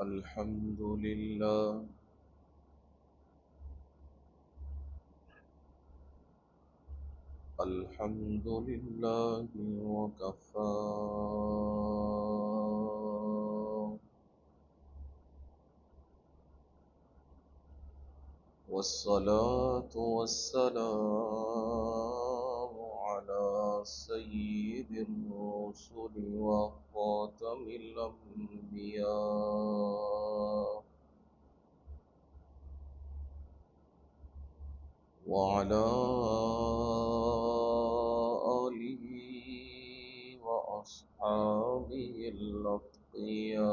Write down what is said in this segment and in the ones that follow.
الحمد لله الحمد لله وكفى والصلاة والسلام على سيد الرسل وخاتم الأنبياء وعلى آله وأصحابه الأتقياء.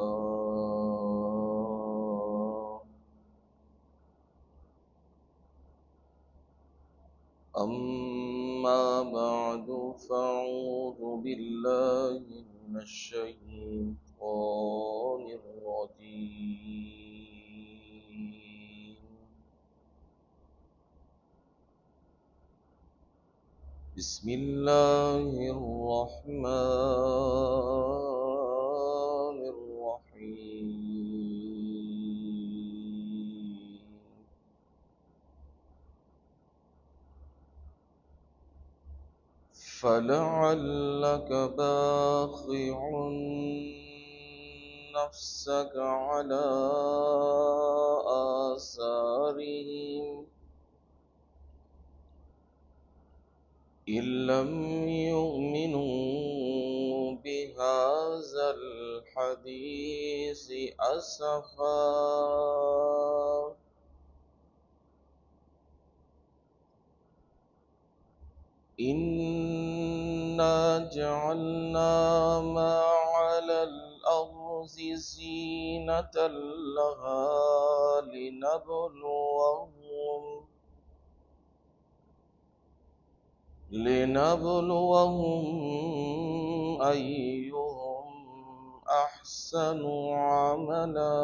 أما بعد فأعوذ بالله من الشيطان الرجيم. بسم الله الرحمن الرحيم. فلعلك باخع نفسك على آثارهم إن لم يؤمنوا بهذا الحديث أسفا. إنا جعلنا ما على الأرض زينة لها لنبلوهم أيهم أحسن عملا.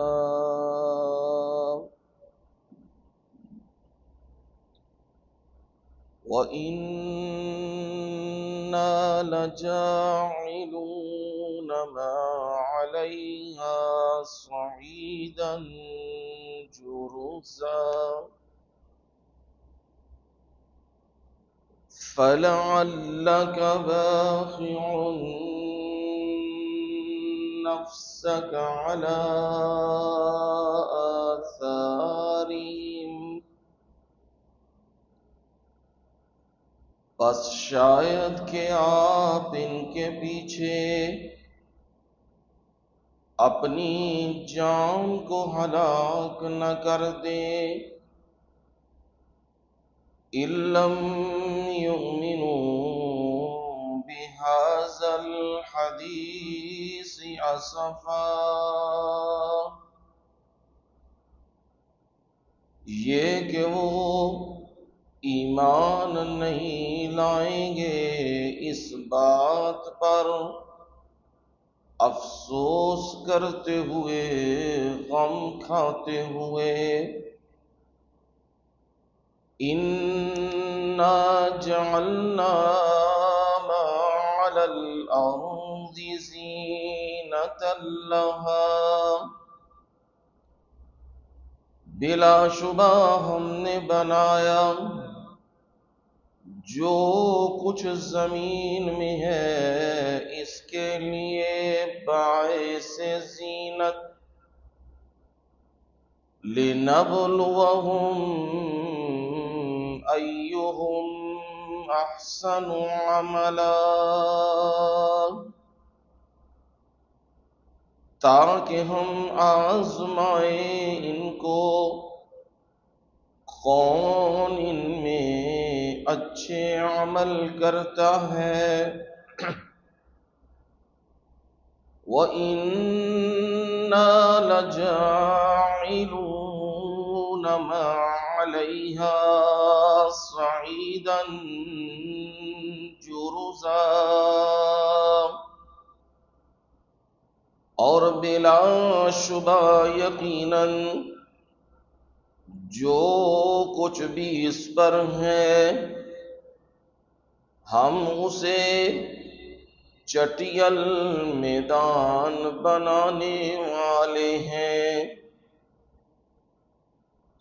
وإنا لجاعلون ما عليها صعيدا جرزا. فلعلك باخع نفسك على آثارهم پس شاید کہ آپ ان کے پیچھے اپنی جان کو ہلاک نہ کر دیں. إِن لَّمْ يُؤْمِنُوا بِهَٰذَا الْحَدِيثِ أَسَفًا. یہ کہ وہ ایمان نہیں لائیں گے اس بات پر افسوس کرتے ہوئے، غم کھاتے ہوئے. إِنَّا جَعَلْنَا مَا عَلَى الْأَرْضِ زِينَةً لَهَا. بلا شبہ ہم نے بنایا جو کچھ زمین میں ہے اس کے لیے باعث زینت. لِنَبْلُوَهُمْ أَيُّهُمْ أَحْسَنُ عَمَلًا. تاکہ ہم آزمائیں ان کو کون ان میں اچھے عمل کرتا ہے. وَإِنَّا لَجَاعِلُونَ مَا عَلَيْهَا صَعِيدًا جُرُزًا. اور بلا شبہ یقیناً جو کچھ بھی اس پر ہے ہم اسے چٹیل میدان بنانے والے ہیں۔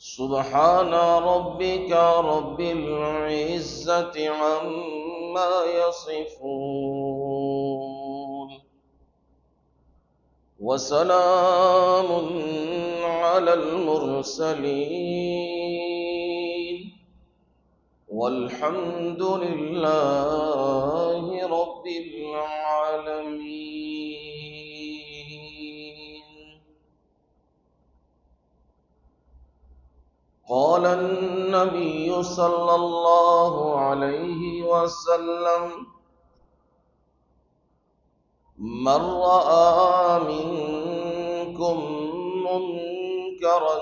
سبحان ربک رب العزت عما یصفون وسلام علی المرسلین والحمد للہ رب العالمین۔ قال النبی صلی اللہ علیہ وسلم من رأى منكم منكرا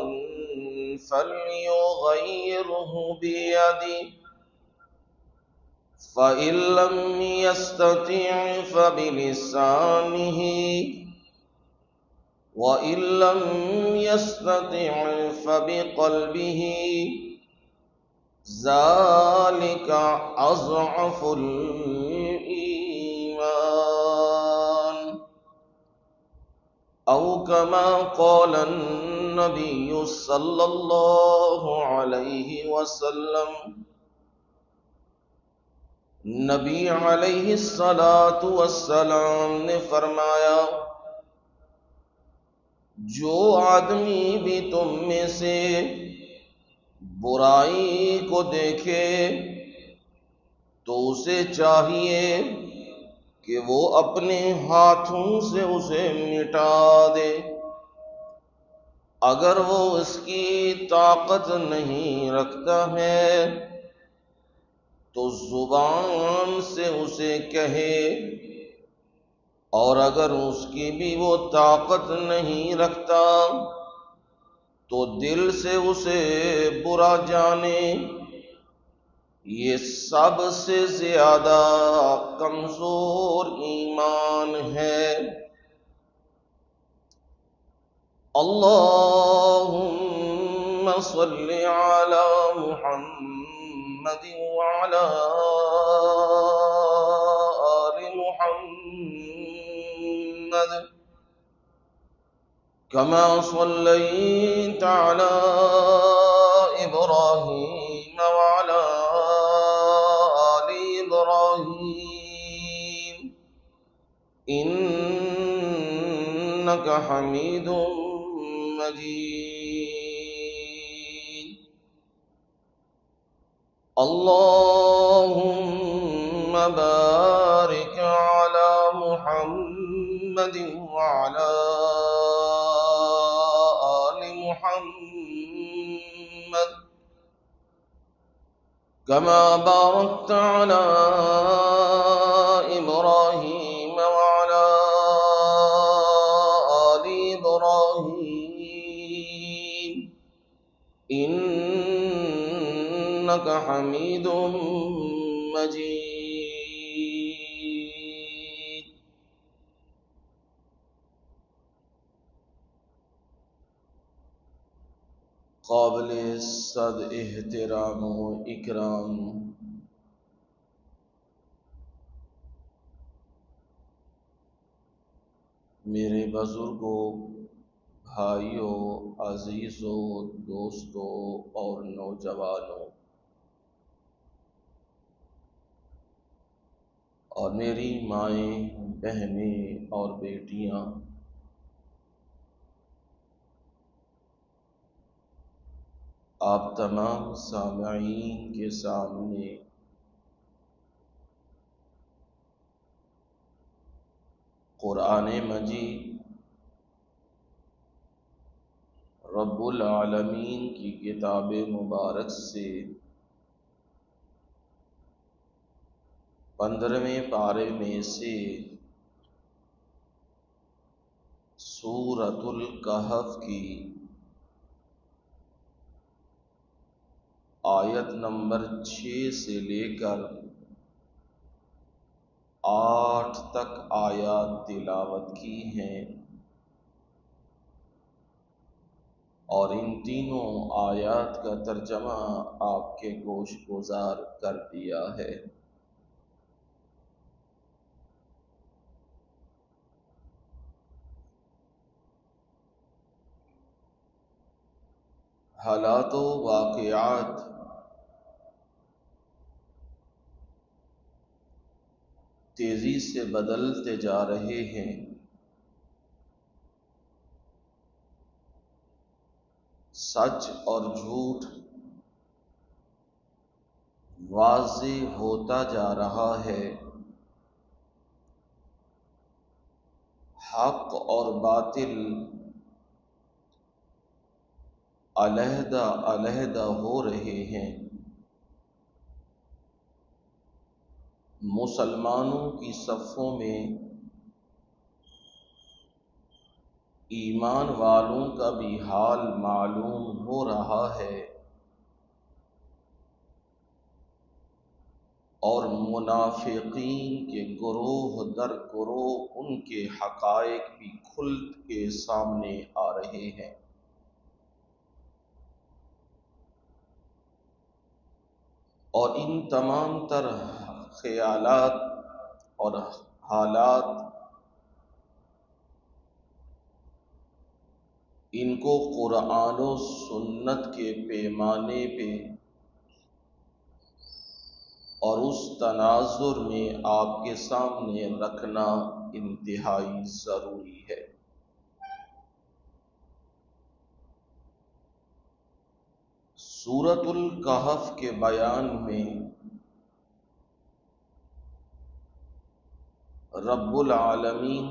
فليغيره بيده فإن لم يستطع فبلسانه وإن لم يستطع فبقلبه ذلك أضعف الإيمان أو كما قال النبي صلى الله عليه وسلم۔ نبی علیہ الصلاۃ والسلام نے فرمایا، جو آدمی بھی تم میں سے برائی کو دیکھے تو اسے چاہیے کہ وہ اپنے ہاتھوں سے اسے مٹا دے۔ اگر وہ اس کی طاقت نہیں رکھتا ہے تو زبان سے اسے کہے، اور اگر اس کی بھی وہ طاقت نہیں رکھتا تو دل سے اسے برا جانے۔ یہ سب سے زیادہ کمزور ایمان ہے۔ اللہم صل علی محمد وعلی آل محمد كما صليت على إبراهيم وعلى آل إبراهيم إنك حميد مجيد۔ اللهم بارك على محمد وعلى آل محمد كما باركت على إبراهيم وعلى آل إبراهيم إنك حميد مجيد۔ قابل صد احترام و اکرام میرے بزرگوں، بھائیوں، عزیزوں، دوستوں اور نوجوانوں، اور میری مائیں، بہنیں اور بیٹیاں، آپ تمام سامعین کے سامنے قرآن مجید رب العالمین کی کتاب مبارک سے 15ویں پارے میں سے سورۃ الکہف کی آیت نمبر 6 سے لے کر 8 تک آیات تلاوت کی ہیں، اور ان تینوں آیات کا ترجمہ آپ کے گوش گزار کر دیا ہے۔ حالات و واقعات تیزی سے بدلتے جا رہے ہیں، سچ اور جھوٹ واضح ہوتا جا رہا ہے، حق اور باطل علیحدہ علیحدہ ہو رہے ہیں، مسلمانوں کی صفوں میں ایمان والوں کا بھی حال معلوم ہو رہا ہے، اور منافقین کے گروہ در گروہ ان کے حقائق بھی کھل کے سامنے آ رہے ہیں۔ اور ان تمام تر خیالات اور حالات ان کو قرآن و سنت کے پیمانے پہ اور اس تناظر میں آپ کے سامنے رکھنا انتہائی ضروری ہے۔ سورۃ الکہف کے بیان میں رب العالمین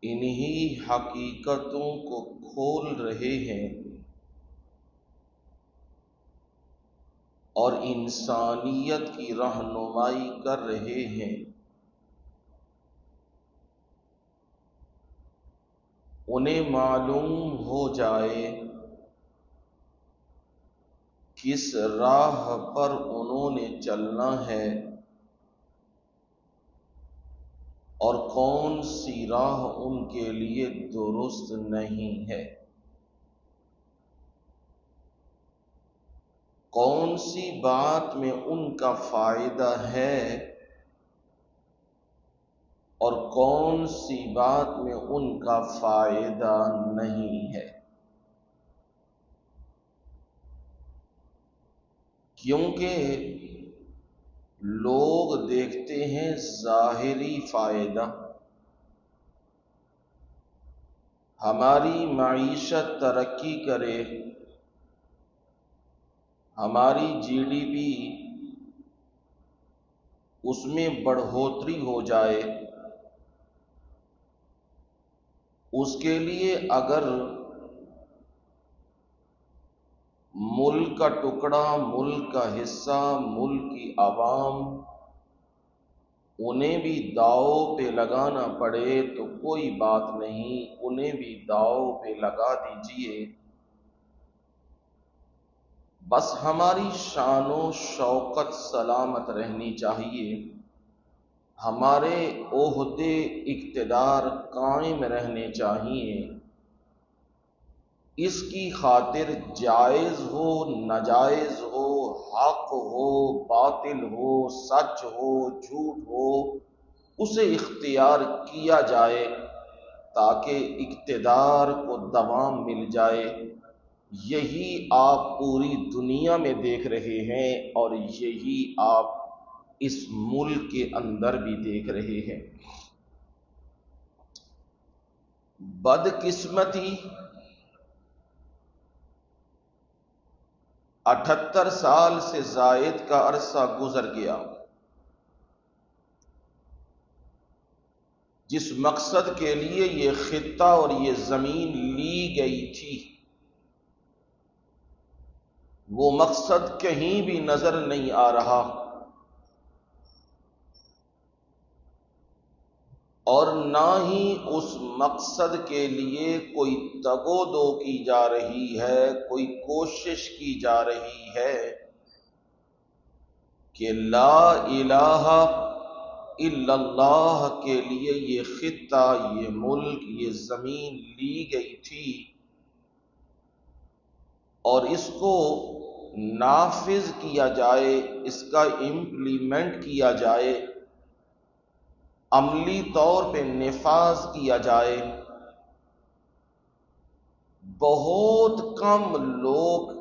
انہی حقیقتوں کو کھول رہے ہیں اور انسانیت کی رہنمائی کر رہے ہیں۔ انہیں معلوم ہو جائے کس راہ پر انہوں نے چلنا ہے اور کون سی راہ ان کے لیے درست نہیں ہے، کون سی بات میں ان کا فائدہ ہے اور کون سی بات میں ان کا فائدہ نہیں ہے، کیونکہ لوگ دیکھتے ہیں ظاہری فائدہ، ہماری معیشت ترقی کرے، ہماری جی ڈی پی اس میں بڑھوتری ہو جائے، اس کے لیے اگر ملک کا ٹکڑا، ملک کا حصہ، ملک کی عوام انہیں بھی داؤ پہ لگانا پڑے تو کوئی بات نہیں، انہیں بھی داؤ پہ لگا دیجئے، بس ہماری شان و شوکت سلامت رہنی چاہیے، ہمارے عہدے اقتدار قائم رہنے چاہیے، اس کی خاطر جائز ہو ناجائز ہو، حق ہو باطل ہو، سچ ہو جھوٹ ہو، اسے اختیار کیا جائے تاکہ اقتدار کو دوام مل جائے۔ یہی آپ پوری دنیا میں دیکھ رہے ہیں اور یہی آپ اس ملک کے اندر بھی دیکھ رہے ہیں۔ بدقسمتی 78 سال سے زائد کا عرصہ گزر گیا، جس مقصد کے لیے یہ خطہ اور یہ زمین لی گئی تھی، وہ مقصد کہیں بھی نظر نہیں آ رہا، اور نہ ہی اس مقصد کے لیے کوئی تگ و دو کی جا رہی ہے، کوئی کوشش کی جا رہی ہے کہ لا الہ الا اللہ کے لیے یہ خطہ، یہ ملک، یہ زمین لی گئی تھی اور اس کو نافذ کیا جائے، اس کا امپلیمنٹ کیا جائے، عملی طور پہ نفاذ کیا جائے، بہت کم لوگ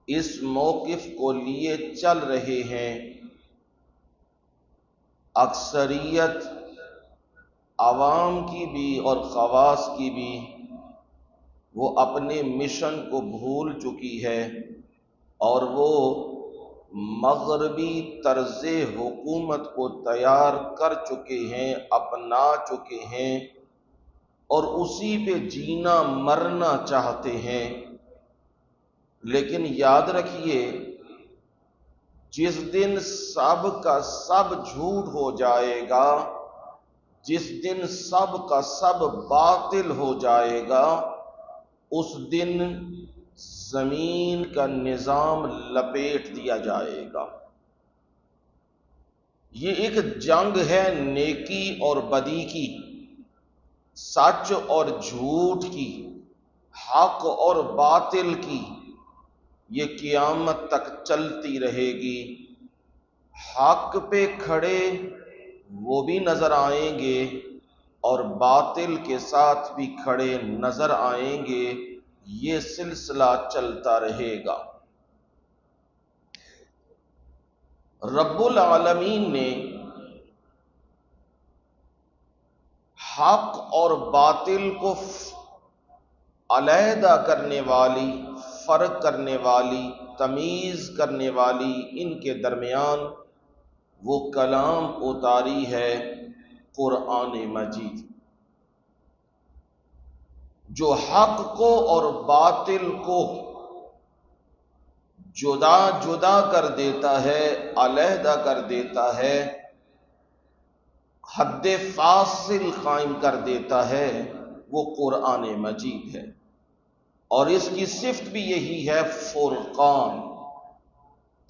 اس موقف کو لیے چل رہے ہیں، اکثریت عوام کی بھی اور خواص کی بھی وہ اپنے مشن کو بھول چکی ہے، اور وہ مغربی طرز حکومت کو تیار کر چکے ہیں، اپنا چکے ہیں، اور اسی پہ جینا مرنا چاہتے ہیں۔ لیکن یاد رکھیے، جس دن سب کا سب جھوٹ ہو جائے گا، جس دن سب کا سب باطل ہو جائے گا، اس دن زمین کا نظام لپیٹ دیا جائے گا۔ یہ ایک جنگ ہے نیکی اور بدی کی، سچ اور جھوٹ کی، حق اور باطل کی۔ یہ قیامت تک چلتی رہے گی۔ حق پہ کھڑے وہ بھی نظر آئیں گے، اور باطل کے ساتھ بھی کھڑے نظر آئیں گے۔ یہ سلسلہ چلتا رہے گا۔ رب العالمین نے حق اور باطل کو علیحدہ کرنے والی، فرق کرنے والی، تمیز کرنے والی، ان کے درمیان وہ کلام اتاری ہے، قرآن مجید، جو حق کو اور باطل کو جدا جدا کر دیتا ہے، علیحدہ کر دیتا ہے، حد فاصل قائم کر دیتا ہے، وہ قرآن مجید ہے۔ اور اس کی صفت بھی یہی ہے، فرقان،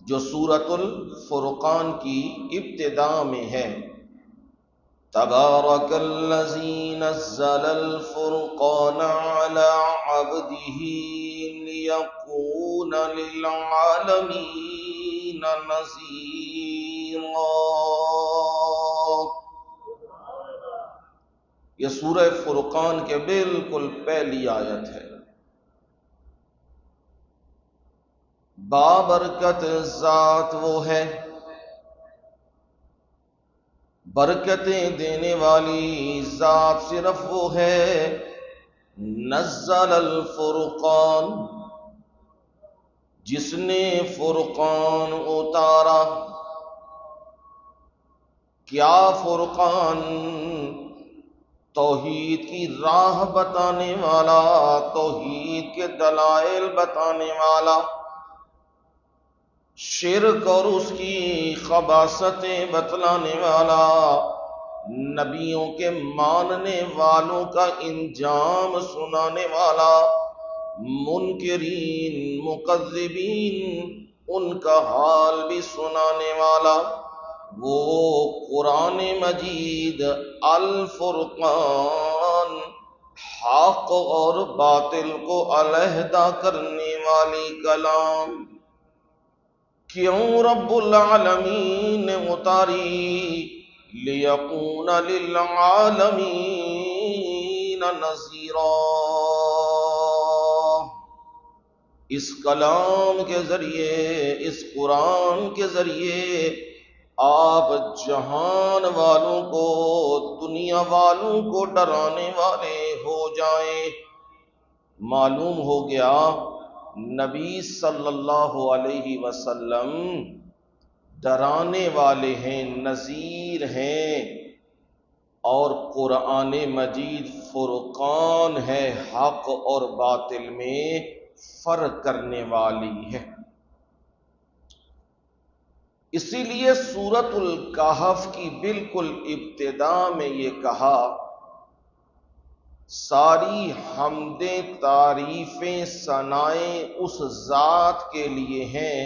جو سورۃ الفرقان کی ابتدا میں ہے۔ تبارک الذی نزل الفرقان علی عبدہ لیکون للعالمین نذیرا۔ یہ سورہ فرقان کے بالکل پہلی آیت ہے۔ بابرکت ذات وہ ہے، برکتیں دینے والی ذات صرف وہ ہے۔ نزل الفرقان، جس نے فرقان اتارا۔ کیا فرقان؟ توحید کی راہ بتانے والا، توحید کے دلائل بتانے والا، شرک اور اس کی خباثتیں بتلانے والا، نبیوں کے ماننے والوں کا انجام سنانے والا، منکرین مکذبین ان کا حال بھی سنانے والا، وہ قرآن مجید الفرقان، حق اور باطل کو علیحدہ کرنے والی کلام۔ کیوں رب العالمین نے اتاری؟ لیکون للعالمین نذیرا۔ اس کلام کے ذریعے، اس قرآن کے ذریعے آپ جہان والوں کو، دنیا والوں کو ڈرانے والے ہو جائیں۔ معلوم ہو گیا نبی صلی اللہ علیہ وسلم ڈرانے والے ہیں، نذیر ہیں، اور قرآن مجید فرقان ہے، حق اور باطل میں فرق کرنے والی ہے۔ اسی لیے سورۃ الکہف کی بالکل ابتدا میں یہ کہا، ساری حمدیں تعریفیں ثنائیں اس ذات کے لیے ہیں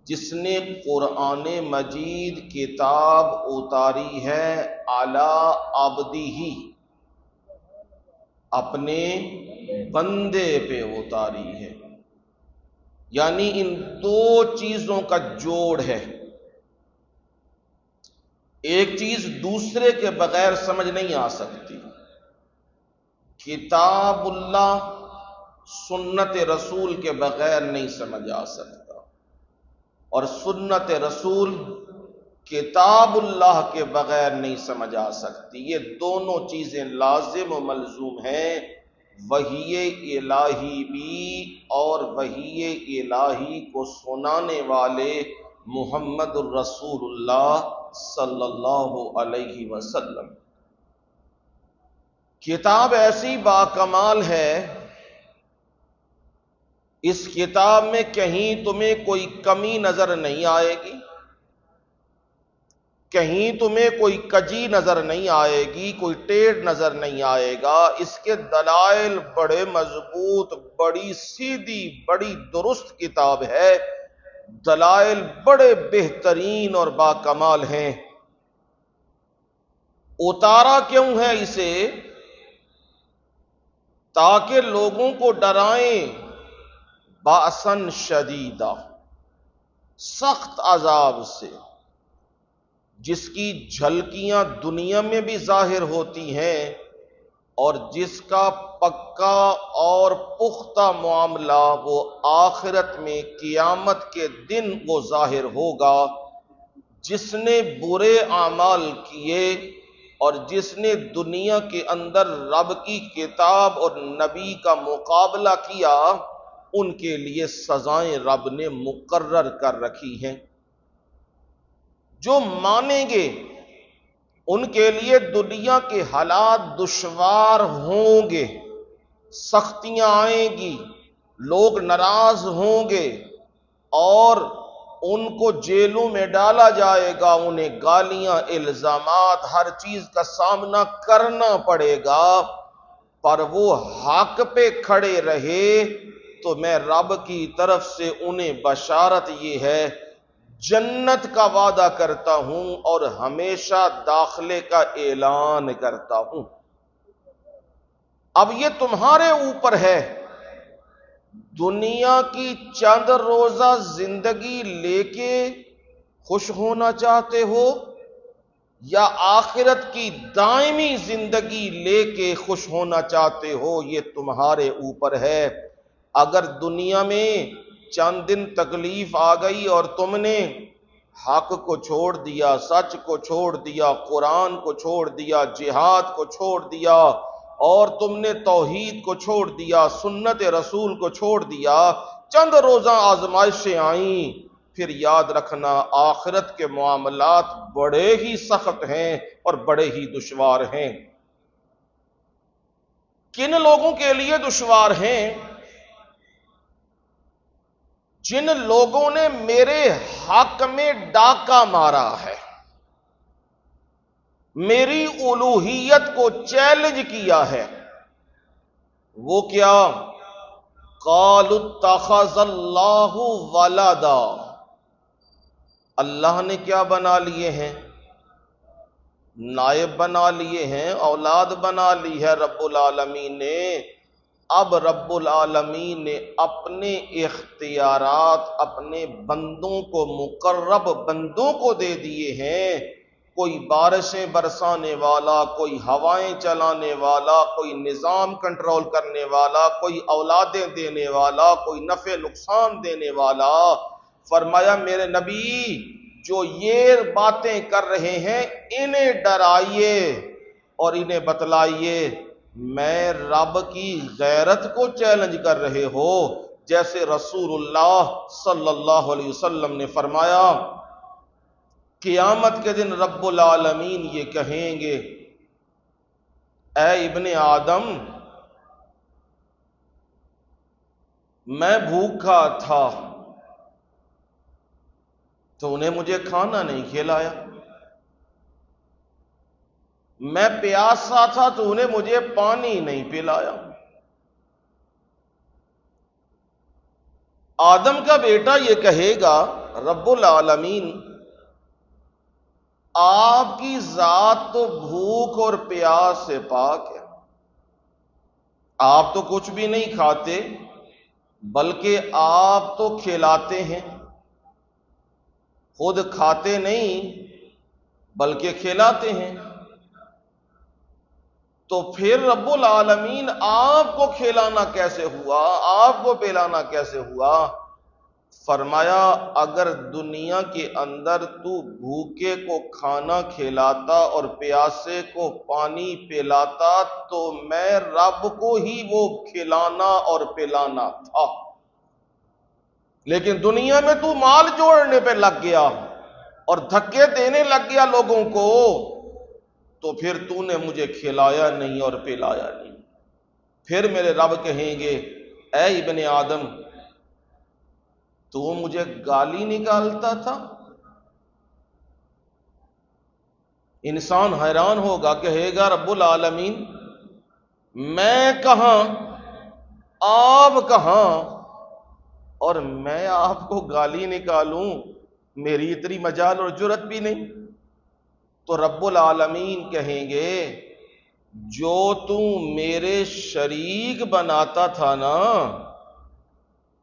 جس نے قرآن مجید کتاب اتاری ہے علی عبدہ، اپنے بندے پہ اتاری ہے۔ یعنی ان دو چیزوں کا جوڑ ہے، ایک چیز دوسرے کے بغیر سمجھ نہیں آ سکتی۔ کتاب اللہ سنت رسول کے بغیر نہیں سمجھ آ سکتا، اور سنت رسول کتاب اللہ کے بغیر نہیں سمجھ آ سکتی۔ یہ دونوں چیزیں لازم و ملزوم ہیں، وحی الہی بھی اور وحی الہی کو سنانے والے محمد الرسول اللہ صلی اللہ علیہ وسلم۔ کتاب ایسی باکمال ہے، اس کتاب میں کہیں تمہیں کوئی کمی نظر نہیں آئے گی، کہیں تمہیں کوئی کجی نظر نہیں آئے گی، کوئی ٹیڑھ نظر نہیں آئے گا۔ اس کے دلائل بڑے مضبوط، بڑی سیدھی، بڑی درست کتاب ہے، دلائل بڑے بہترین اور باکمال ہیں۔ اتارا کیوں ہے اسے؟ تاکہ لوگوں کو ڈرائیں باسن شدیدہ، سخت عذاب سے، جس کی جھلکیاں دنیا میں بھی ظاہر ہوتی ہیں اور جس کا پکا اور پختہ معاملہ وہ آخرت میں قیامت کے دن وہ ظاہر ہوگا۔ جس نے برے اعمال کیے اور جس نے دنیا کے اندر رب کی کتاب اور نبی کا مقابلہ کیا، ان کے لیے سزائیں رب نے مقرر کر رکھی ہیں۔ جو مانیں گے ان کے لیے دنیا کے حالات دشوار ہوں گے، سختیاں آئیں گی، لوگ ناراض ہوں گے اور ان کو جیلوں میں ڈالا جائے گا، انہیں گالیاں، الزامات، ہر چیز کا سامنا کرنا پڑے گا، پر وہ حق پہ کھڑے رہے تو میں رب کی طرف سے انہیں بشارت یہ ہے، جنت کا وعدہ کرتا ہوں اور ہمیشہ داخلے کا اعلان کرتا ہوں۔ اب یہ تمہارے اوپر ہے، دنیا کی چند روزہ زندگی لے کے خوش ہونا چاہتے ہو یا آخرت کی دائمی زندگی لے کے خوش ہونا چاہتے ہو، یہ تمہارے اوپر ہے۔ اگر دنیا میں چند دن تکلیف آ گئی اور تم نے حق کو چھوڑ دیا، سچ کو چھوڑ دیا، قرآن کو چھوڑ دیا، جہاد کو چھوڑ دیا اور تم نے توحید کو چھوڑ دیا، سنت رسول کو چھوڑ دیا، چند روزہ آزمائشیں آئیں، پھر یاد رکھنا آخرت کے معاملات بڑے ہی سخت ہیں اور بڑے ہی دشوار ہیں۔ کن لوگوں کے لیے دشوار ہیں؟ جن لوگوں نے میرے حق میں ڈاکہ مارا ہے، میری الوہیت کو چیلنج کیا ہے۔ وہ کیا؟ قالوا اتخذ اللہ ولدا، اللہ نے کیا بنا لیے ہیں؟ نائب بنا لیے ہیں، اولاد بنا لی ہے رب العالمین نے۔ اب رب العالمین نے اپنے اختیارات اپنے بندوں کو، مقرب بندوں کو دے دیے ہیں۔ کوئی بارشیں برسانے والا، کوئی ہوائیں چلانے والا، کوئی نظام کنٹرول کرنے والا، کوئی اولادیں دینے والا، کوئی نفع نقصان دینے والا۔ فرمایا میرے نبی جو یہ باتیں کر رہے ہیں انہیں ڈرائیے اور انہیں بتلائیے، میں رب کی غیرت کو چیلنج کر رہے ہو۔ جیسے رسول اللہ صلی اللہ علیہ وسلم نے فرمایا قیامت کے دن رب العالمین یہ کہیں گے، اے ابن آدم، میں بھوکا تھا تو انہیں مجھے کھانا نہیں کھلایا، میں پیاسا تھا تو انہیں مجھے پانی نہیں پلایا۔ آدم کا بیٹا یہ کہے گا رب العالمین آپ کی ذات تو بھوک اور پیاس سے پاک ہے، آپ تو کچھ بھی نہیں کھاتے بلکہ آپ تو کھلاتے ہیں، خود کھاتے نہیں بلکہ کھلاتے ہیں۔ تو پھر رب العالمین آپ کو کھلانا کیسے ہوا، آپ کو پلانا کیسے ہوا؟ فرمایا اگر دنیا کے اندر تو بھوکے کو کھانا کھلاتا اور پیاسے کو پانی پلاتا تو میں رب کو ہی وہ کھلانا اور پلانا تھا، لیکن دنیا میں تو مال جوڑنے پہ لگ گیا اور دھکے دینے لگ گیا لوگوں کو، تو پھر تو نے مجھے کھلایا نہیں اور پلایا نہیں۔ پھر میرے رب کہیں گے اے ابن آدم تو مجھے گالی نکالتا تھا؟ انسان حیران ہوگا، کہے گا رب العالمین میں کہاں، آپ کہاں، اور میں آپ کو گالی نکالوں؟ میری اتنی مجال اور جرت بھی نہیں۔ تو رب العالمین کہیں گے جو تو میرے شریک بناتا تھا نا،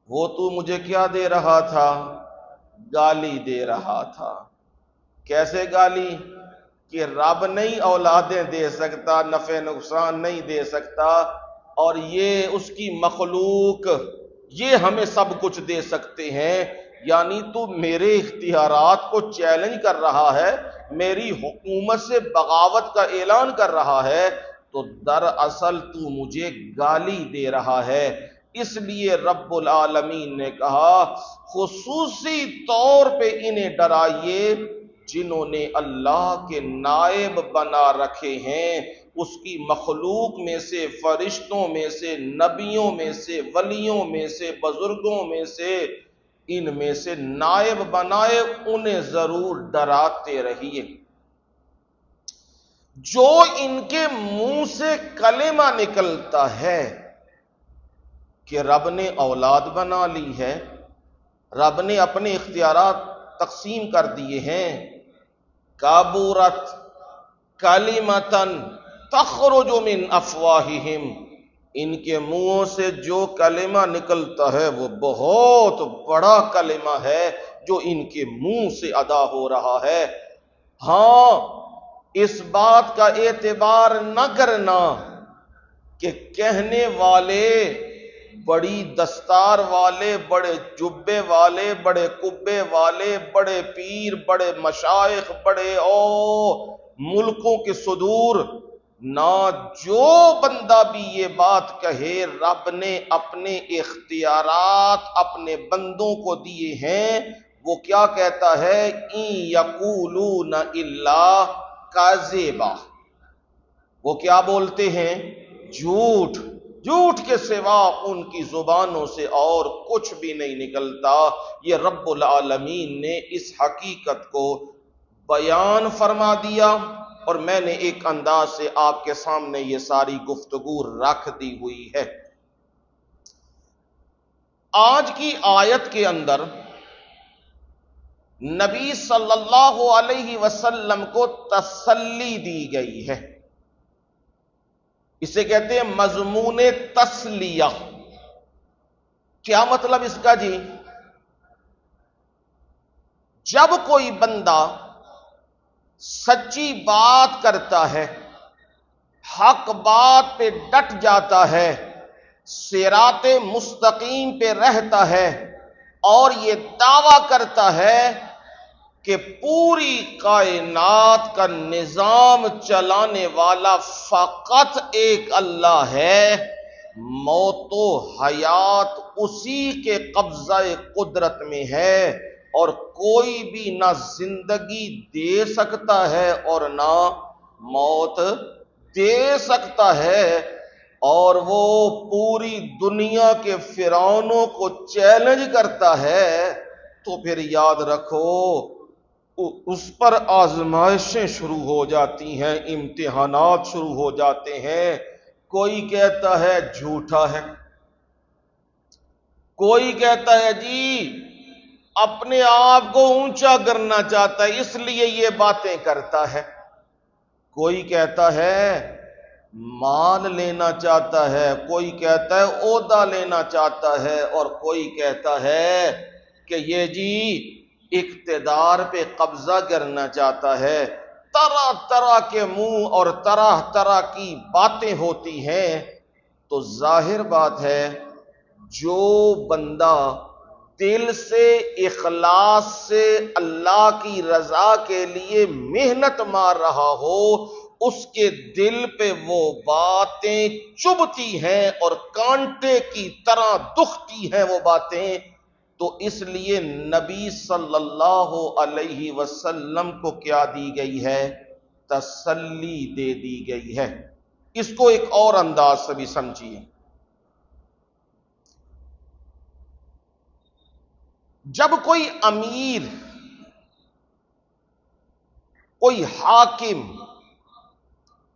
وہ تو مجھے کیا دے رہا تھا؟ گالی دے رہا تھا۔ کیسے گالی؟ کہ رب نہیں اولادیں دے سکتا، نفع نقصان نہیں دے سکتا، اور یہ اس کی مخلوق یہ ہمیں سب کچھ دے سکتے ہیں، یعنی تو میرے اختیارات کو چیلنج کر رہا ہے، میری حکومت سے بغاوت کا اعلان کر رہا ہے، تو دراصل تو مجھے گالی دے رہا ہے۔ اس لیے رب العالمین نے کہا خصوصی طور پہ انہیں ڈرائیے جنہوں نے اللہ کے نائب بنا رکھے ہیں، اس کی مخلوق میں سے، فرشتوں میں سے، نبیوں میں سے، ولیوں میں سے، بزرگوں میں سے، ان میں سے نائب بنائے، انہیں ضرور ڈراتے رہیے۔ جو ان کے منہ سے کلمہ نکلتا ہے کہ رب نے اولاد بنا لی ہے، رب نے اپنے اختیارات تقسیم کر دیے ہیں، کابورت کلمتن تخرج من افواہہم، ان کے منہوں سے جو کلمہ نکلتا ہے وہ بہت بڑا کلمہ ہے جو ان کے منہ سے ادا ہو رہا ہے۔ ہاں اس بات کا اعتبار نہ کرنا کہ کہنے والے بڑی دستار والے، بڑے جبے والے، بڑے کبے والے، بڑے پیر، بڑے مشائخ، بڑے ملکوں کے صدور، نہ جو بندہ بھی یہ بات کہے رب نے اپنے اختیارات اپنے بندوں کو دیے ہیں، وہ کیا کہتا ہے؟ ان یقولون الا کاذبا، وہ کیا بولتے ہیں؟ جھوٹ، جھوٹ کے سوا ان کی زبانوں سے اور کچھ بھی نہیں نکلتا۔ یہ رب العالمین نے اس حقیقت کو بیان فرما دیا، اور میں نے ایک انداز سے آپ کے سامنے یہ ساری گفتگو رکھ دی ہوئی ہے۔ آج کی آیت کے اندر نبی صلی اللہ علیہ وسلم کو تسلی دی گئی ہے، اسے کہتے ہیں مضمون تسلیہ۔ کیا مطلب اس کا جی؟ جب کوئی بندہ سچی بات کرتا ہے، حق بات پہ ڈٹ جاتا ہے، صراط مستقیم پہ رہتا ہے، اور یہ دعویٰ کرتا ہے کہ پوری کائنات کا نظام چلانے والا فقط ایک اللہ ہے، موت و حیات اسی کے قبضہ قدرت میں ہے، اور کوئی بھی نہ زندگی دے سکتا ہے اور نہ موت دے سکتا ہے، اور وہ پوری دنیا کے فرعونوں کو چیلنج کرتا ہے، تو پھر یاد رکھو اس پر آزمائشیں شروع ہو جاتی ہیں، امتحانات شروع ہو جاتے ہیں۔ کوئی کہتا ہے جھوٹا ہے، کوئی کہتا ہے جی اپنے آپ کو اونچا کرنا چاہتا ہے اس لیے یہ باتیں کرتا ہے، کوئی کہتا ہے مال لینا چاہتا ہے، کوئی کہتا ہے عہدہ لینا چاہتا ہے، اور کوئی کہتا ہے کہ یہ جی اقتدار پہ قبضہ کرنا چاہتا ہے۔ طرح طرح کے منہ اور طرح طرح کی باتیں ہوتی ہیں، تو ظاہر بات ہے جو بندہ دل سے اخلاص سے اللہ کی رضا کے لیے محنت مار رہا ہو، اس کے دل پہ وہ باتیں چبھتی ہیں اور کانٹے کی طرح دکھتی ہیں وہ باتیں. تو اس لیے نبی صلی اللہ علیہ وسلم کو کیا دی گئی ہے؟ تسلی دے دی گئی ہے. اس کو ایک اور انداز سے بھی سمجھیے. جب کوئی امیر، کوئی حاکم،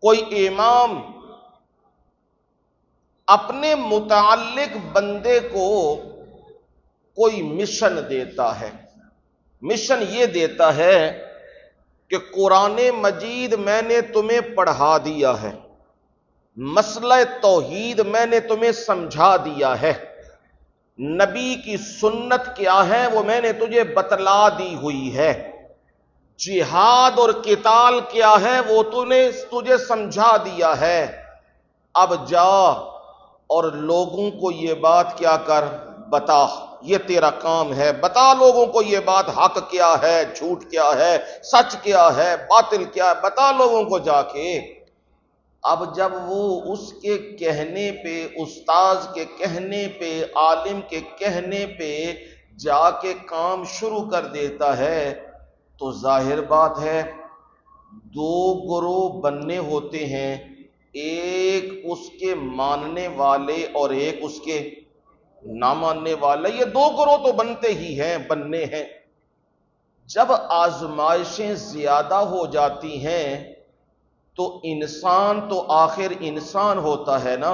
کوئی امام اپنے متعلق بندے کو کوئی مشن دیتا ہے، مشن یہ دیتا ہے کہ قرآن مجید میں نے تمہیں پڑھا دیا ہے، مسئلہ توحید میں نے تمہیں سمجھا دیا ہے، نبی کی سنت کیا ہے وہ میں نے تجھے بتلا دی ہوئی ہے، جہاد اور قتال کیا ہے وہ تجھے سمجھا دیا ہے. اب جا اور لوگوں کو یہ بات کیا کر، بتا، یہ تیرا کام ہے، بتا لوگوں کو یہ بات، حق کیا ہے، جھوٹ کیا ہے، سچ کیا ہے، باطل کیا ہے، بتا لوگوں کو جا کے. اب جب وہ اس کے کہنے پہ، استاذ کے کہنے پہ، عالم کے کہنے پہ جا کے کام شروع کر دیتا ہے، تو ظاہر بات ہے دو گروہ بننے ہوتے ہیں، ایک اس کے ماننے والے اور ایک اس کے نہ ماننے والے. یہ دو گروہ تو بنتے ہی ہیں، بننے ہیں. جب آزمائشیں زیادہ ہو جاتی ہیں تو انسان تو آخر انسان ہوتا ہے نا،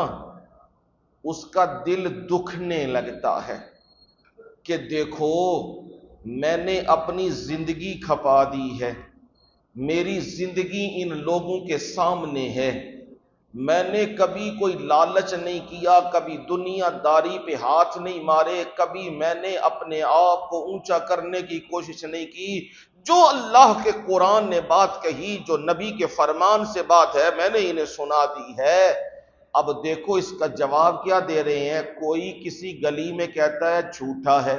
اس کا دل دکھنے لگتا ہے کہ دیکھو میں نے اپنی زندگی کھپا دی ہے، میری زندگی ان لوگوں کے سامنے ہے، میں نے کبھی کوئی لالچ نہیں کیا، کبھی دنیا داری پہ ہاتھ نہیں مارے، کبھی میں نے اپنے آپ کو اونچا کرنے کی کوشش نہیں کی. جو اللہ کے قرآن نے بات کہی، جو نبی کے فرمان سے بات ہے، میں نے انہیں سنا دی ہے. اب دیکھو اس کا جواب کیا دے رہے ہیں. کوئی کسی گلی میں کہتا ہے جھوٹا ہے،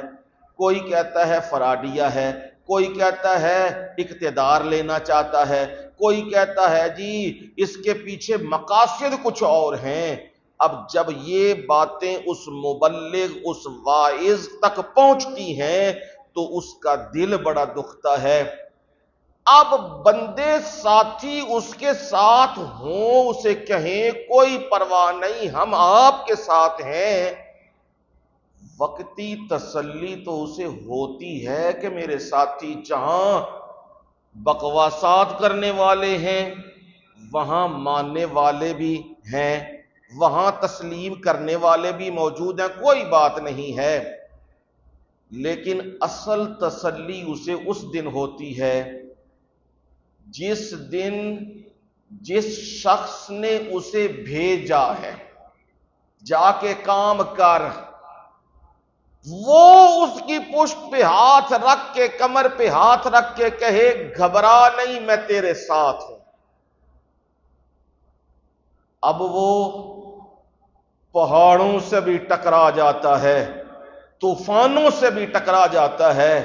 کوئی کہتا ہے فراڈیا ہے، کوئی کہتا ہے اقتدار لینا چاہتا ہے، کوئی کہتا ہے جی اس کے پیچھے مقاصد کچھ اور ہیں. اب جب یہ باتیں اس مبلغ، اس واعظ تک پہنچتی ہیں تو اس کا دل بڑا دکھتا ہے. اب بندے ساتھی اس کے ساتھ ہوں، اسے کہیں کوئی پرواہ نہیں، ہم آپ کے ساتھ ہیں. وقتی تسلی تو اسے ہوتی ہے کہ میرے ساتھی جہاں بکواسات کرنے والے ہیں وہاں ماننے والے بھی ہیں، وہاں تسلیم کرنے والے بھی موجود ہیں، کوئی بات نہیں ہے. لیکن اصل تسلی اسے اس دن ہوتی ہے جس دن جس شخص نے اسے بھیجا ہے جا کے کام کر، وہ اس کی پشت پہ ہاتھ رکھ کے، کمر پہ ہاتھ رکھ کے کہے گھبرا نہیں میں تیرے ساتھ ہوں. اب وہ پہاڑوں سے بھی ٹکرا جاتا ہے، طوفانوں سے بھی ٹکرا جاتا ہے،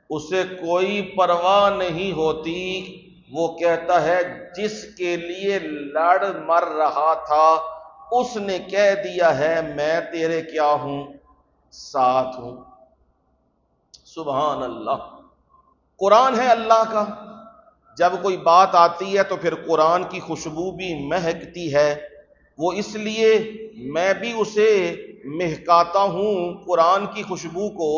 اسے کوئی پرواہ نہیں ہوتی. وہ کہتا ہے جس کے لیے لڑ مر رہا تھا اس نے کہہ دیا ہے میں تیرے کیا ہوں، ساتھ ہوں. سبحان اللہ. قرآن ہے اللہ کا، جب کوئی بات آتی ہے تو پھر قرآن کی خوشبو بھی مہکتی ہے. وہ اس لیے میں بھی اسے مہکاتا ہوں قرآن کی خوشبو کو،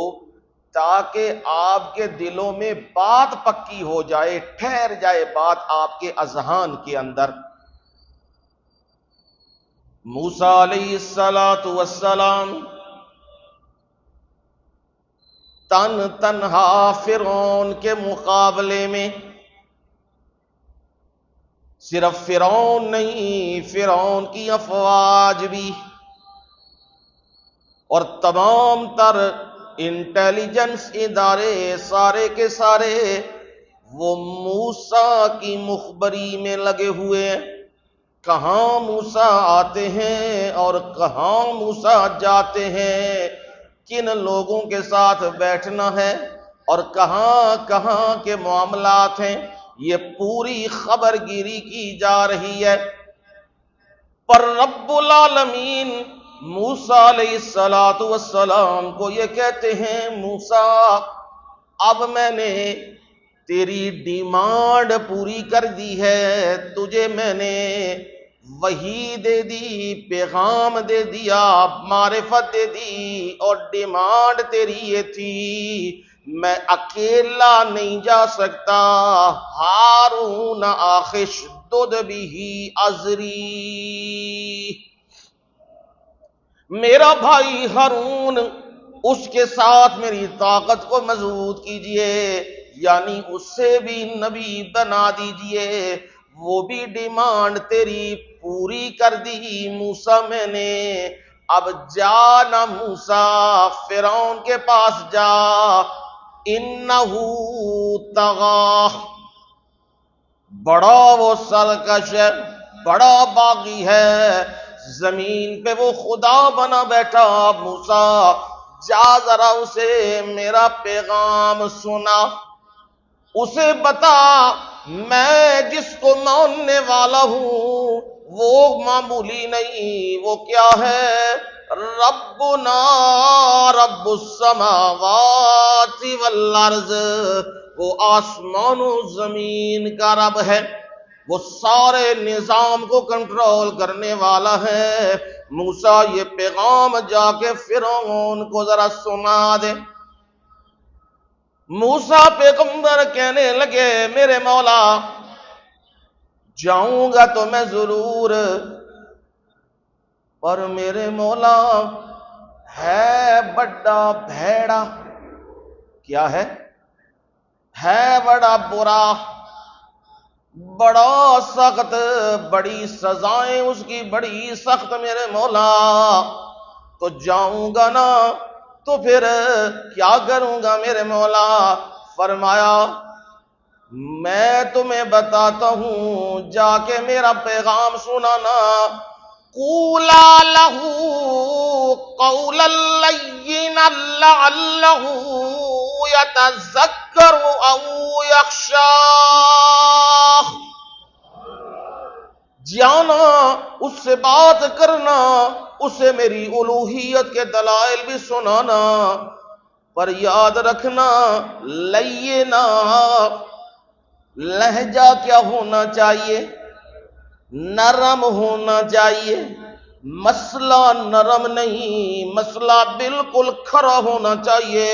تاکہ آپ کے دلوں میں بات پکی ہو جائے، ٹھہر جائے بات آپ کے اذہان کے اندر. موسیٰ علیہ السلام تنہا فرعون کے مقابلے میں، صرف فرعون نہیں، فرعون کی افواج بھی اور تمام تر انٹیلیجنس ادارے سارے کے سارے وہ موسیٰ کی مخبری میں لگے ہوئے ہیں، کہاں موسیٰ آتے ہیں اور کہاں موسیٰ جاتے ہیں، کن لوگوں کے ساتھ بیٹھنا ہے اور کہاں کہاں کے معاملات ہیں، یہ پوری خبر گیری کی جا رہی ہے۔ پر رب العالمین موسیٰ علیہ السلام کو یہ کہتے ہیں، موسیٰ اب میں نے تیری ڈیمانڈ پوری کر دی ہے، تجھے میں نے وحی دے دی، پیغام دے دیا، معرفت دے دی، اور ڈیمانڈ تیری یہ تھی میں اکیلا نہیں جا سکتا، ہارون آخش دد بھی ازری، میرا بھائی ہارون اس کے ساتھ میری طاقت کو مضبوط کیجئے، یعنی اس سے بھی نبی بنا دیجئے، وہ بھی ڈیمانڈ تیری پوری کر دی موسیٰ میں نے۔ اب جا نہ موسیٰ فرعون کے پاس جا، انہو طغی، بڑا وہ سرکش ہے، بڑا باغی ہے، زمین پہ وہ خدا بنا بیٹھا۔ موسیٰ جا ذرا اسے میرا پیغام سنا، اسے بتا میں جس کو ماننے والا ہوں وہ معمولی نہیں، وہ کیا ہے؟ ربنا رب السماوات والارض، وہ آسمان و زمین کا رب ہے، وہ سارے نظام کو کنٹرول کرنے والا ہے۔ موسیٰ یہ پیغام جا کے فرعون کو ذرا سنا دے۔ موسیٰ پیغمبر کہنے لگے، میرے مولا جاؤں گا تو میں ضرور، پر میرے مولا ہے بڑا بھیڑا، کیا ہے بڑا برا، بڑا سخت، بڑی سزائیں اس کی بڑی سخت، میرے مولا تو جاؤں گا نا تو پھر کیا کروں گا میرے مولا؟ فرمایا میں تمہیں بتاتا ہوں، جا کے میرا پیغام سنانا، قولا لہو قولا لینا لعلہ یتذکر او یخشی، جانا اس سے بات کرنا، اسے میری الوہیت کے دلائل بھی سنانا، پر یاد رکھنا لینا لہجہ کیا ہونا چاہیے؟ نرم ہونا چاہیے، مسئلہ نرم نہیں، مسئلہ بالکل کھرا ہونا چاہیے،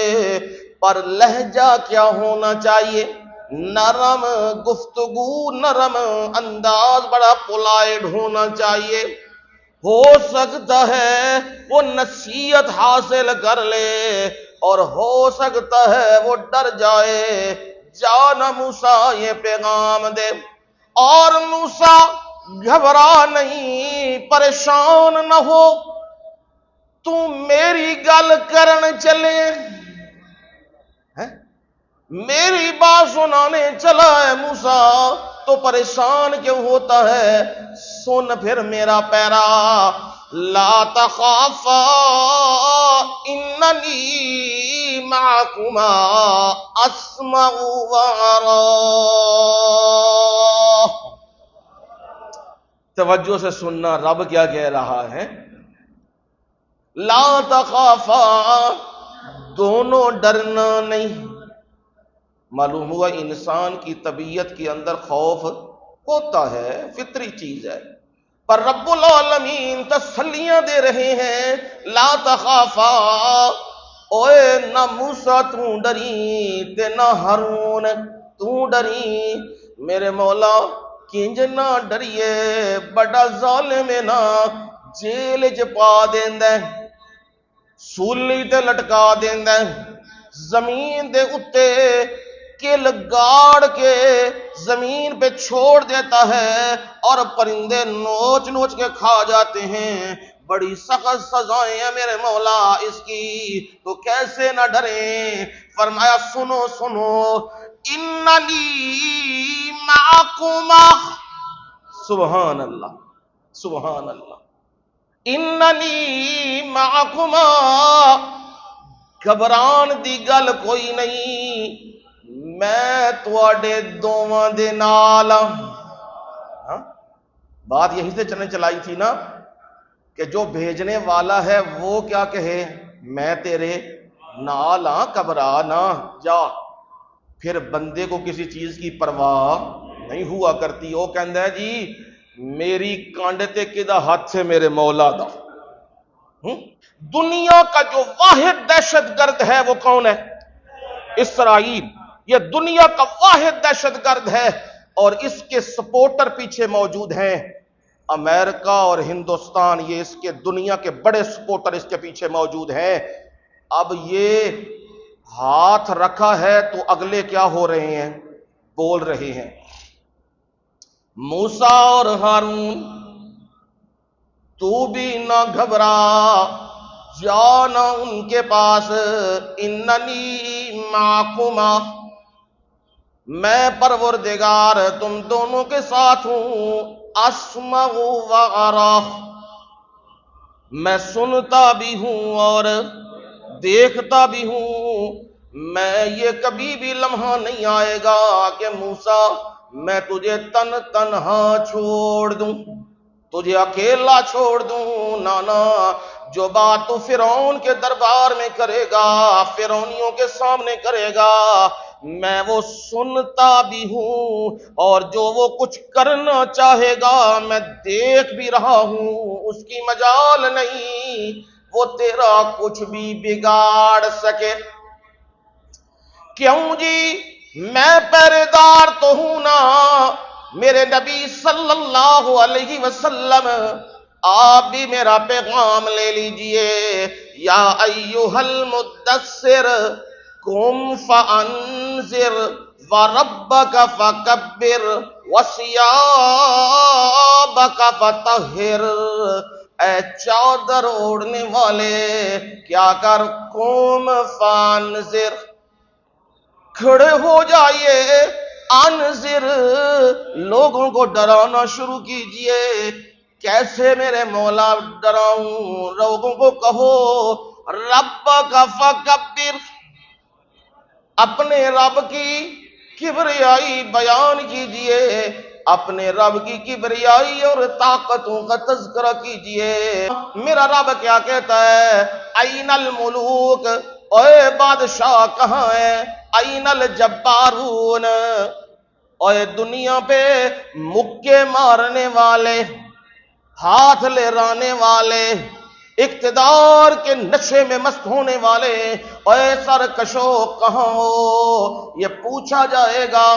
پر لہجہ کیا ہونا چاہیے؟ نرم، گفتگو نرم، انداز بڑا پولائٹ ہونا چاہیے۔ ہو سکتا ہے وہ نصیحت حاصل کر لے اور ہو سکتا ہے وہ ڈر جائے۔ جانا موسیٰ یہ پیغام دے، اور موسیٰ گھبرا نہیں، پریشان نہ ہو، تو میری گل کرن چلے، میری بات سنانے چلا ہے موسیٰ، تو پریشان کیوں ہوتا ہے؟ سن پھر میرا پیرا، لا تخافا اننی معکما اسمع وارا، توجہ سے سننا رب کیا کہہ رہا ہے، لا تخافا، دونوں ڈرنا نہیں۔ معلوم ہوا انسان کی طبیعت کے اندر خوف ہوتا ہے، فطری چیز ہے، پر رب العالمین تسلیاں دے رہے ہیں، لا تخافا، اوے نہ موسیٰ تو ڈری تے نہ ہارون تو ڈری، میرے مولا کنج نہ ڈریے، بڑا ظالم ہے نا، جیل چ پا دیندا ہے، سولی تے لٹکا دیندا ہے، زمین دے اتے کل گاڑ کے زمین پہ چھوڑ دیتا ہے اور پرندے نوچ نوچ کے کھا جاتے ہیں، بڑی سخت سزائیں ہیں میرے مولا اس کی، تو کیسے نہ ڈریں؟ فرمایا سنو سنو، اننی معکما، سبحان اللہ سبحان اللہ، اننی معکما، گھبران دی گل کوئی نہیں، میں تواڈے دوواں دے نال ہاں۔ بات یہی سے چلائی تھی نا کہ جو بھیجنے والا ہے وہ کیا کہے، میں تیرے نال ہاں، گھبرا نہ جا۔ پھر بندے کو کسی چیز کی پرواہ نہیں ہوا کرتی، وہ کہندا ہے جی میری کانڈ تے کدا ہاتھ سے میرے مولا دا۔ دنیا کا جو واحد دہشت گرد ہے وہ کون ہے؟ اسرائیل۔ یہ دنیا کا واحد دہشت گرد ہے اور اس کے سپورٹر پیچھے موجود ہیں امریکہ اور ہندوستان، یہ اس کے دنیا کے بڑے سپورٹر اس کے پیچھے موجود ہیں۔ اب یہ ہاتھ رکھا ہے تو اگلے کیا ہو رہے ہیں؟ بول رہے ہیں۔ موسیٰ اور ہارون تو بھی نہ گھبرا، جانا ان کے پاس، اننی معکما، میں پروردگار تم دونوں کے ساتھ ہوں، اسمع و ارا، میں سنتا بھی ہوں اور دیکھتا بھی ہوں۔ میں یہ کبھی بھی لمحہ نہیں آئے گا کہ موسیٰ میں تجھے تنہا چھوڑ دوں، تجھے اکیلا چھوڑ دوں، نانا۔ جو بات تو فرعون کے دربار میں کرے گا، فرعونیوں کے سامنے کرے گا، میں وہ سنتا بھی ہوں، اور جو وہ کچھ کرنا چاہے گا میں دیکھ بھی رہا ہوں، اس کی مجال نہیں وہ تیرا کچھ بھی بگاڑ سکے۔ کیوں جی میں پہرے دار تو ہوں نا، میرے نبی صلی اللہ علیہ وسلم آپ بھی میرا پیغام لے لیجئے۔ یا ایھا المدثر قم فانذر وربک فکبر وثیابک فطہر، اے چادر اوڑھنے والے کیا کر، قم فانذر، کھڑے ہو جائیے، انذر، لوگوں کو ڈرانا شروع کیجئے۔ کیسے میرے مولا ڈراؤں؟ لوگوں کو کہو ربک فکبر، اپنے رب کی کبریائی بیان کیجئے، اپنے رب کی کبریائی اور طاقتوں کا تذکرہ کیجئے۔ میرا رب کیا کہتا ہے؟ این الملوک، اے بادشاہ کہاں ہیں؟ این الجبارون، اے دنیا پہ مکے مارنے والے، ہاتھ لہرانے والے، اقتدار کے نشے میں مست ہونے والے، اے سرکشو کہاں ہو؟ یہ پوچھا جائے گا۔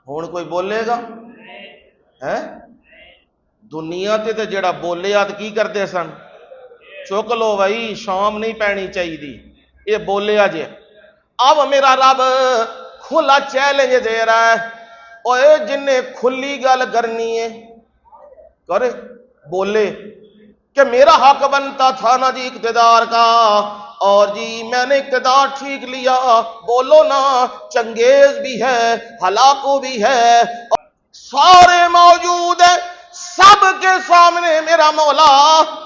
ہون کوئی بولے گا ہے؟ دنیا تے جڑا بولے آت کی کرتے سن؟ چک لو بھائی، شام نہیں پینی چاہیے، یہ بولے آجے۔ اب میرا رب کھلا چیلنج دے رہا ہے، اے جن نے کھلی گل کرنی ہے کرے، بولے کہ میرا حق بنتا تھا نا جی اقتدار کا، اور جی میں نے اقتدار ٹھیک لیا، بولو نا، چنگیز بھی ہے، ہلاکو بھی ہے، سارے موجود ہیں، سب کے سامنے میرا مولا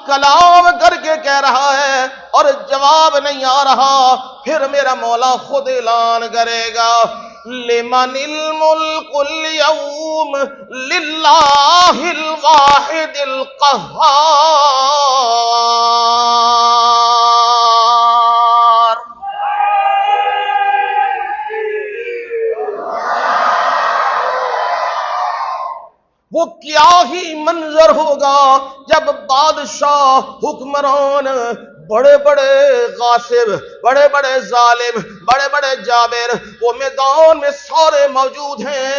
کلام کر کے کہہ رہا ہے اور جواب نہیں آ رہا۔ پھر میرا مولا خود اعلان کرے گا، لمن الملک اليوم للہ الواحد القہار۔ وہ کیا ہی منظر ہوگا جب بادشاہ، حکمران، بڑے بڑے غاصب، بڑے بڑے ظالم، بڑے بڑے جابر وہ میدان میں سارے موجود ہیں،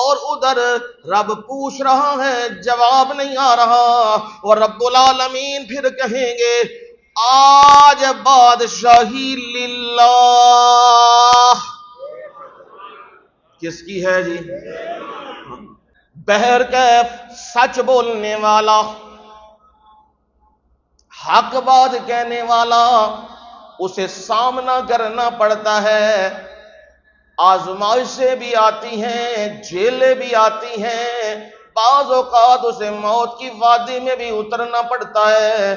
اور ادھر رب پوچھ رہا ہے، جواب نہیں آ رہا، اور رب العالمین پھر کہیں گے آج بادشاہی للہ۔ کس کی ہے جی؟ بہر کیف، سچ بولنے والا، حق بات کہنے والا، اسے سامنا کرنا پڑتا ہے آزمائشیں بھی آتی ہیں، جیلیں بھی آتی ہیں، بعض اوقات اسے موت کی وادی میں بھی اترنا پڑتا ہے۔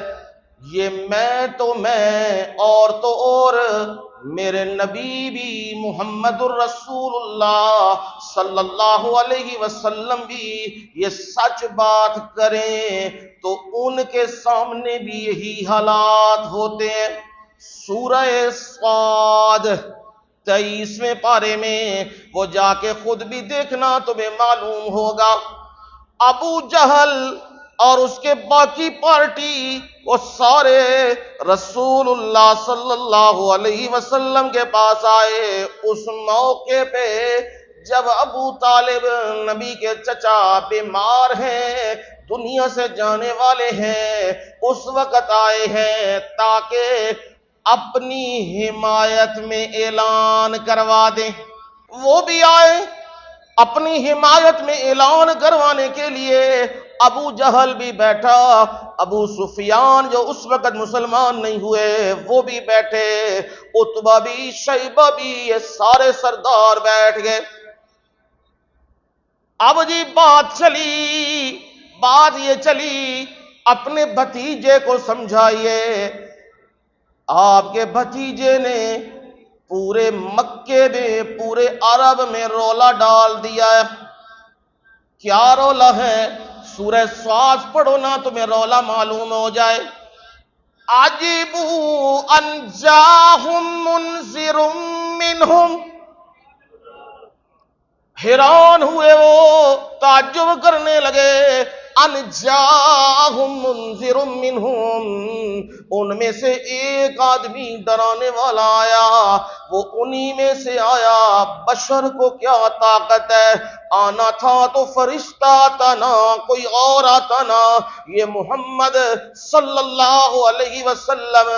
یہ میں تو میں اور تو اور میرے نبی بھی محمد الرسول اللہ صلی اللہ علیہ وسلم بھی یہ سچ بات کریں تو ان کے سامنے بھی یہی حالات ہوتے ہیں۔ سورہ صاد 23ویں پارے میں وہ جا کے خود بھی دیکھنا، تمہیں معلوم ہوگا۔ ابو جہل اور اس کے باقی پارٹی وہ سارے رسول اللہ صلی اللہ علیہ وسلم کے پاس آئے اس موقع پہ جب ابو طالب نبی کے چچا بیمار ہیں، دنیا سے جانے والے ہیں، اس وقت آئے ہیں تاکہ اپنی حمایت میں اعلان کروا دیں۔ وہ بھی آئے اپنی حمایت میں اعلان کروانے کے لیے، ابو جہل بھی بیٹھا، ابو سفیان جو اس وقت مسلمان نہیں ہوئے وہ بھی بیٹھے، عتبہ بھی، شیبہ بھی، یہ سارے سردار بیٹھ گئے۔ اب جی بات یہ چلی اپنے بھتیجے کو سمجھائیے۔ آپ کے بھتیجے نے پورے مکے میں، پورے عرب میں رولا ڈال دیا ہے۔ کیا رولا ہے؟ سورہ صاد پڑھو نا تمہیں رولا معلوم ہو جائے۔ عجبوا ان جاءہم منذر منہم، حیران ہوئے وہ، تعجب کرنے لگے۔ ان جاءہم منذر منہم، ان میں سے ایک آدمی ڈرانے والا آیا، وہ انہی میں سے آیا۔ بشر کو کیا طاقت ہے؟ آنا تھا تو فرشتہ آتا نا، کوئی اور آتا نا۔ یہ محمد صلی اللہ علیہ وسلم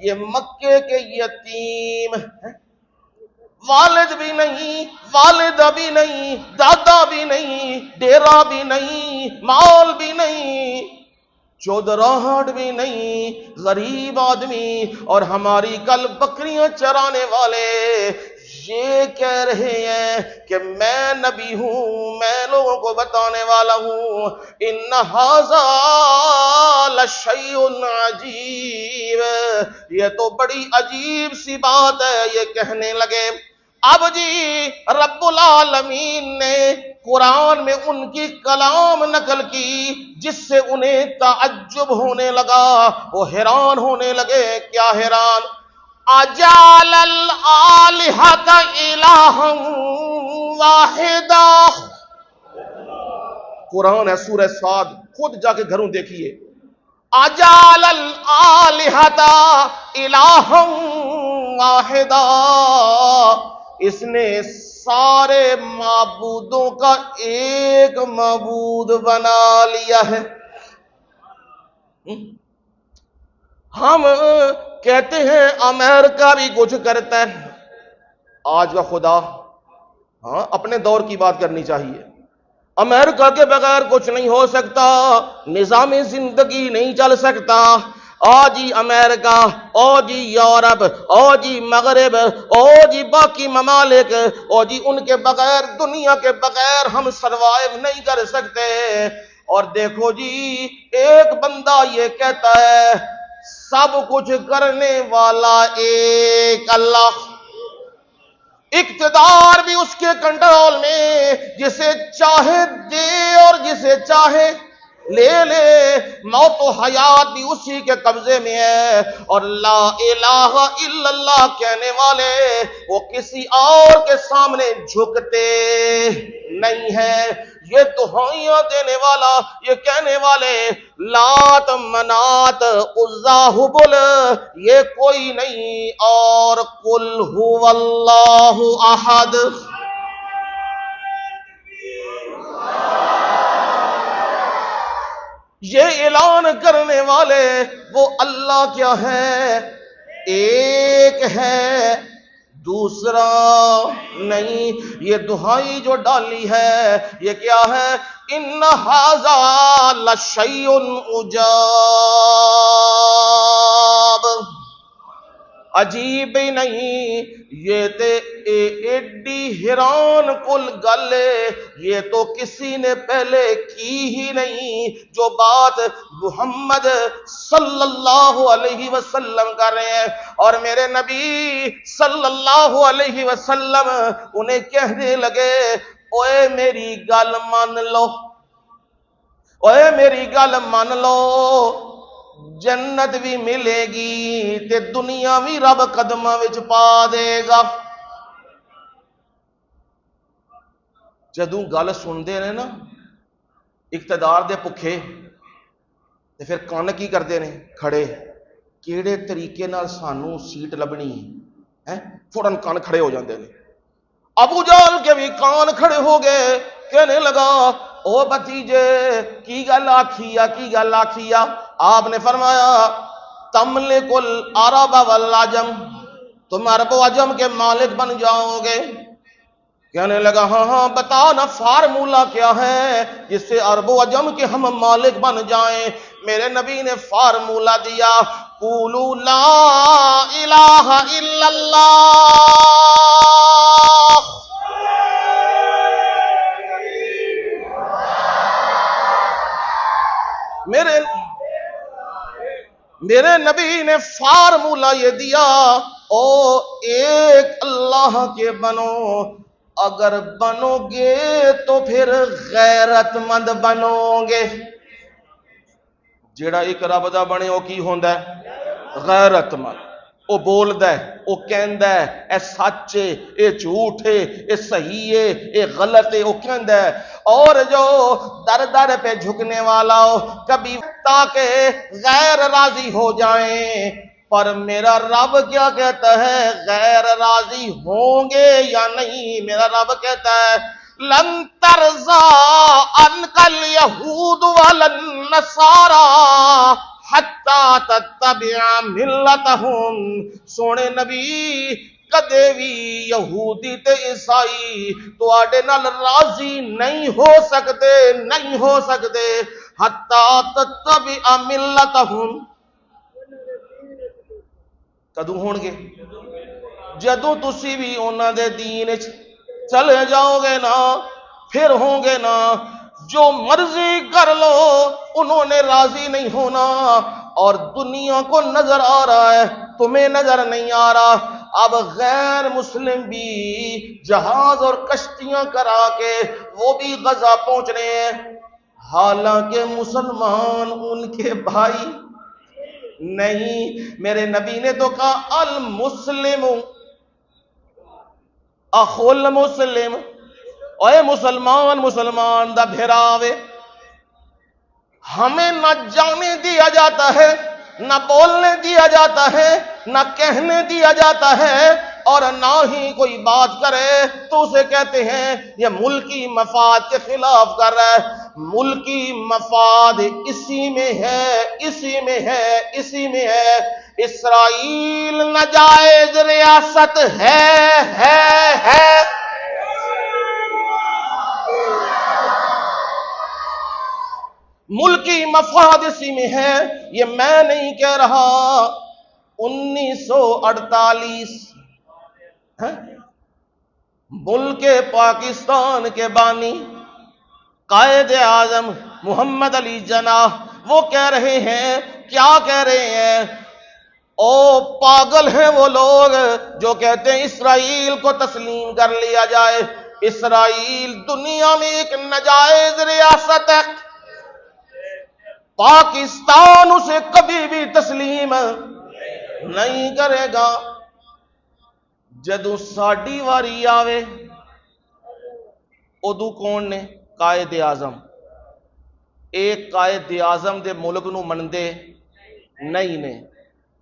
یہ مکے کے یتیم، والد بھی نہیں، والدہ بھی نہیں، دادا بھی نہیں، ڈیرا بھی نہیں، مال بھی نہیں، چودراہٹ بھی نہیں، غریب آدمی، اور ہماری کل بکریاں چرانے والے یہ کہہ رہے ہیں کہ میں نبی ہوں، میں لوگوں کو بتانے والا ہوں۔ ان ھذا لشیء عجیب، یہ تو بڑی عجیب سی بات ہے، یہ کہنے لگے۔ اب جی رب العالمین نے قرآن میں ان کی کلام نقل کی جس سے انہیں تعجب ہونے لگا، وہ حیران ہونے لگے۔ کیا حیران؟ اجعل الآلہۃ الہا واحدا، قرآن ہے سورہ صاد، خود جا کے گھروں دیکھیے۔ اجعل الآلہۃ الہا واحدا، اس نے سارے معبودوں کا ایک معبود بنا لیا ہے۔ ہم کہتے ہیں امریکہ بھی کچھ کرتا ہے، آج کا خدا، ہاں اپنے دور کی بات کرنی چاہیے۔ امریکہ کے بغیر کچھ نہیں ہو سکتا، نظام زندگی نہیں چل سکتا۔ جی امریکہ، جی یورپ، جی مغرب، جی باقی ممالک، جی ان کے بغیر، دنیا کے بغیر ہم سروائیو نہیں کر سکتے۔ اور دیکھو جی ایک بندہ یہ کہتا ہے سب کچھ کرنے والا ایک اللہ، اقتدار بھی اس کے کنٹرول میں، جسے چاہے دے اور جسے چاہے لے لے، موت و حیات بھی اسی کے قبضے میں ہے۔ اور لا الہ الا اللہ کہنے والے وہ کسی اور کے سامنے جھکتے نہیں ہیں۔ یہ دہائیاں دینے والا، یہ کہنے والے لات منات عزا ہبل یہ کوئی نہیں، اور قل هو اللہ احد، یہ اعلان کرنے والے وہ اللہ کیا ہے؟ ایک ہے، دوسرا نہیں۔ یہ دہائی جو ڈالی ہے یہ کیا ہے؟ ان ھذا لشیء عجاب، عجیب ہی نہیں، یہ تے ایڈی حیران کل گل ہے، یہ تو کسی نے پہلے کی ہی نہیں جو بات محمد صلی اللہ علیہ وسلم کر رہے ہیں۔ اور میرے نبی صلی اللہ علیہ وسلم انہیں کہنے لگے، اوے میری گل مان لو، اوے میری گل مان لو، جنت بھی ملے گی تے دنیا بھی رب قدماں وچ پا دے گا۔ جدوں گل سنتے ہیں نا اقتدار دے بھکھے، تے پھر کان کی کرتے ہیں کھڑے، کیڑے طریقے نال سانوں سیٹ لبنی ہے، فوراً کان کھڑے ہو جاندے ہیں۔ ابو جہل کے بھی کان کھڑے ہو گئے، کہنے لگا او بھتیجے کی گل آکھی آ، کی گل آکھی آ؟ آپ نے فرمایا تملک العرب والعجم، تم عرب و عجم کے مالک بن جاؤ گے۔ کہنے لگا ہاں ہاں بتا نا فارمولہ کیا ہے جس سے عرب و عجم کے ہم مالک بن جائیں۔ میرے نبی نے فارمولہ دیا، قولوا لا الہ الا اللہ۔ میرے نبی نے فارمولہ یہ دیا، او ایک اللہ کے بنو، اگر بنو گے تو پھر غیرت مند بنو گے۔ جیڑا ایک رب دا بنے وہ کی ہوندا ہے؟ غیرت مند۔ وہ بولدا ہے، وہ کہندا ہے اے سچ ہے، اے جھوٹ ہے، اے صحیح ہے، اے غلط ہے، وہ کہندا ہے۔ اور جو در در پہ جھکنے والا ہو کبھی تاکہ غیر راضی ہو جائیں، پر میرا رب کیا کہتا ہے؟ غیر راضی ہوں گے یا نہیں؟ میرا رب کہتا ہے لن ترضى عنك اليهود ولا النصارى حتى تتبع ملتهم۔ سونے نبی کدے بھی یہودی تے عیسائی تواڈے نال راضی نہیں ہو سکتے، نہیں ہو سکتے، حتی تتبع ملتهم۔ کدوں ہون گے؟ جدوں تسی بھی انہاں دے دین وچ چلے جاؤ گے نا، پھر ہوں گے نا۔ جو مرضی کر لو انہوں نے راضی نہیں ہونا، اور دنیا کو نظر آ رہا ہے، تمہیں نظر نہیں آ رہا۔ اب غیر مسلم بھی جہاز اور کشتیاں کرا کے وہ بھی غزہ پہنچ رہے ہیں، حالانکہ مسلمان ان کے بھائی نہیں۔ میرے نبی نے تو کہا المسلم اخو المسلم، اے مسلمان مسلمان دا بھراوے۔ ہمیں نہ جانے دیا جاتا ہے، نہ بولنے دیا جاتا ہے، نہ کہنے دیا جاتا ہے، اور نہ ہی کوئی بات کرے تو اسے کہتے ہیں یہ ملکی مفاد کے خلاف کر رہا ہے۔ ملکی مفاد اسی میں ہے، اسی میں ہے، اسی میں ہے۔ اسرائیل ناجائز ریاست ہے۔ ملکی مفاد اسی میں ہے، یہ میں نہیں کہہ رہا۔ 1948 ملک پاکستان کے بانی قائد اعظم محمد علی جناح وہ کہہ رہے ہیں، کیا کہہ رہے ہیں؟ او پاگل ہیں وہ لوگ جو کہتے ہیں اسرائیل کو تسلیم کر لیا جائے۔ اسرائیل دنیا میں ایک ناجائز ریاست ہے، پاکستان اسے کبھی بھی تسلیم نہیں کرے گا۔ جدوں ساڈی واری آوے ادو کون نے؟ قائد اعظم۔ ایک قائد اعظم دے ملک نو مندے نہیں نے،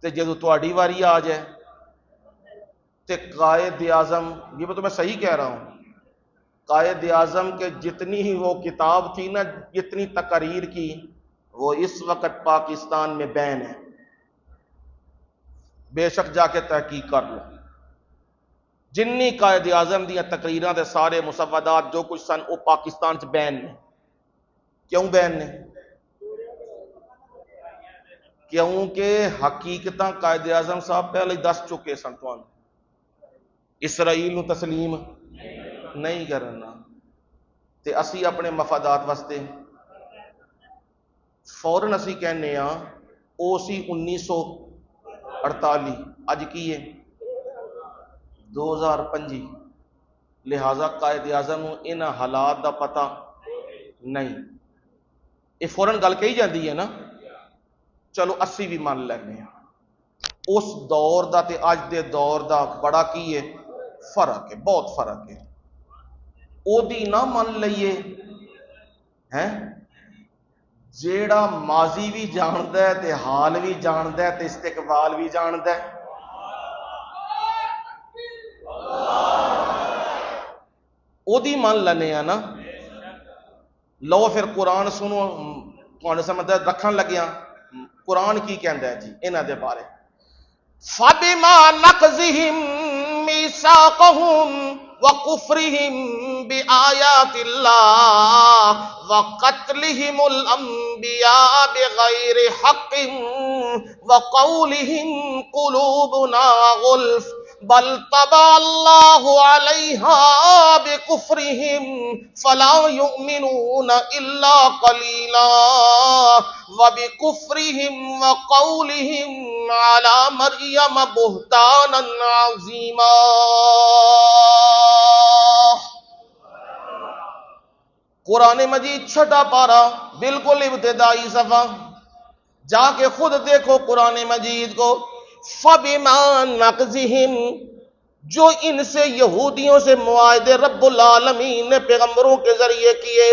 تے جدوں تواڈی واری آ جائے تے قائد اعظم، یہ تو میں صحیح کہہ رہا ہوں، قائد اعظم کے جتنی ہی وہ کتاب تھی نا، جتنی تقاریر کی، وہ اس وقت پاکستان میں بین ہے، بے شک جا کے تحقیق کر لو۔ جنی قائد اعظم دیا تقریراں دے سارے مسودات جو کچھ سن وہ پاکستان چ بین نے۔ کیوں بین نے؟ کیونکہ حقیقت قائد اعظم صاحب پہلے دس چکے سن تو اسرائیل نو تسلیم نہیں کرنا، تے اسی اپنے مفادات واسطے فوراً اسی کہنے ہاں او سی 1948، اج کی ہے 2025، لہذا قائد اعظم ان حالات دا پتہ نہیں، یہ فوراً گل کہی جاندی ہے نا، چلو اسی بھی مان لینے ہیں اس دور دا تے اج دے دور دا بڑا کی ہے فرق ہے، بہت فرق ہے، او دی نہ مان لئیے ہیں جیڑا ماضی بھی جاندا ہے تے حال بھی جاندا ہے تے استقبال بھی جاندا ہے، او دی مان لینے ہیں نا۔ لو پھر قرآن سنو، تھوڑے سمجھ رکھن لگیا قرآن کی کہندا ہے جی انہاں دے بارے، فَبِمَا نَقْضِهِم مِّيثَاقَهُمْ وَكُفْرِهِم بِآيَاتِ اللَّهِ وَقَتْلِهِمُ الْأَنبِيَاءَ بِغَيْرِ حَقٍّ وَقَوْلِهِمْ قُلُوبُنَا غُلْفٌ بل طبع اللہ علیہا بکفرہم فلا یؤمنون الا قلیلا وبکفرہم وقولہم علی مریم بہتانا عظیما۔ قرآن مجید چھٹا پارا بالکل ابتدائی صفحہ، جا کے خود دیکھو قرآن مجید کو، فَبِمَا نَقْضِهِمْ، جو ان سے یہودیوں سے معاہدے رب العالمین نے پیغمبروں کے ذریعے کیے،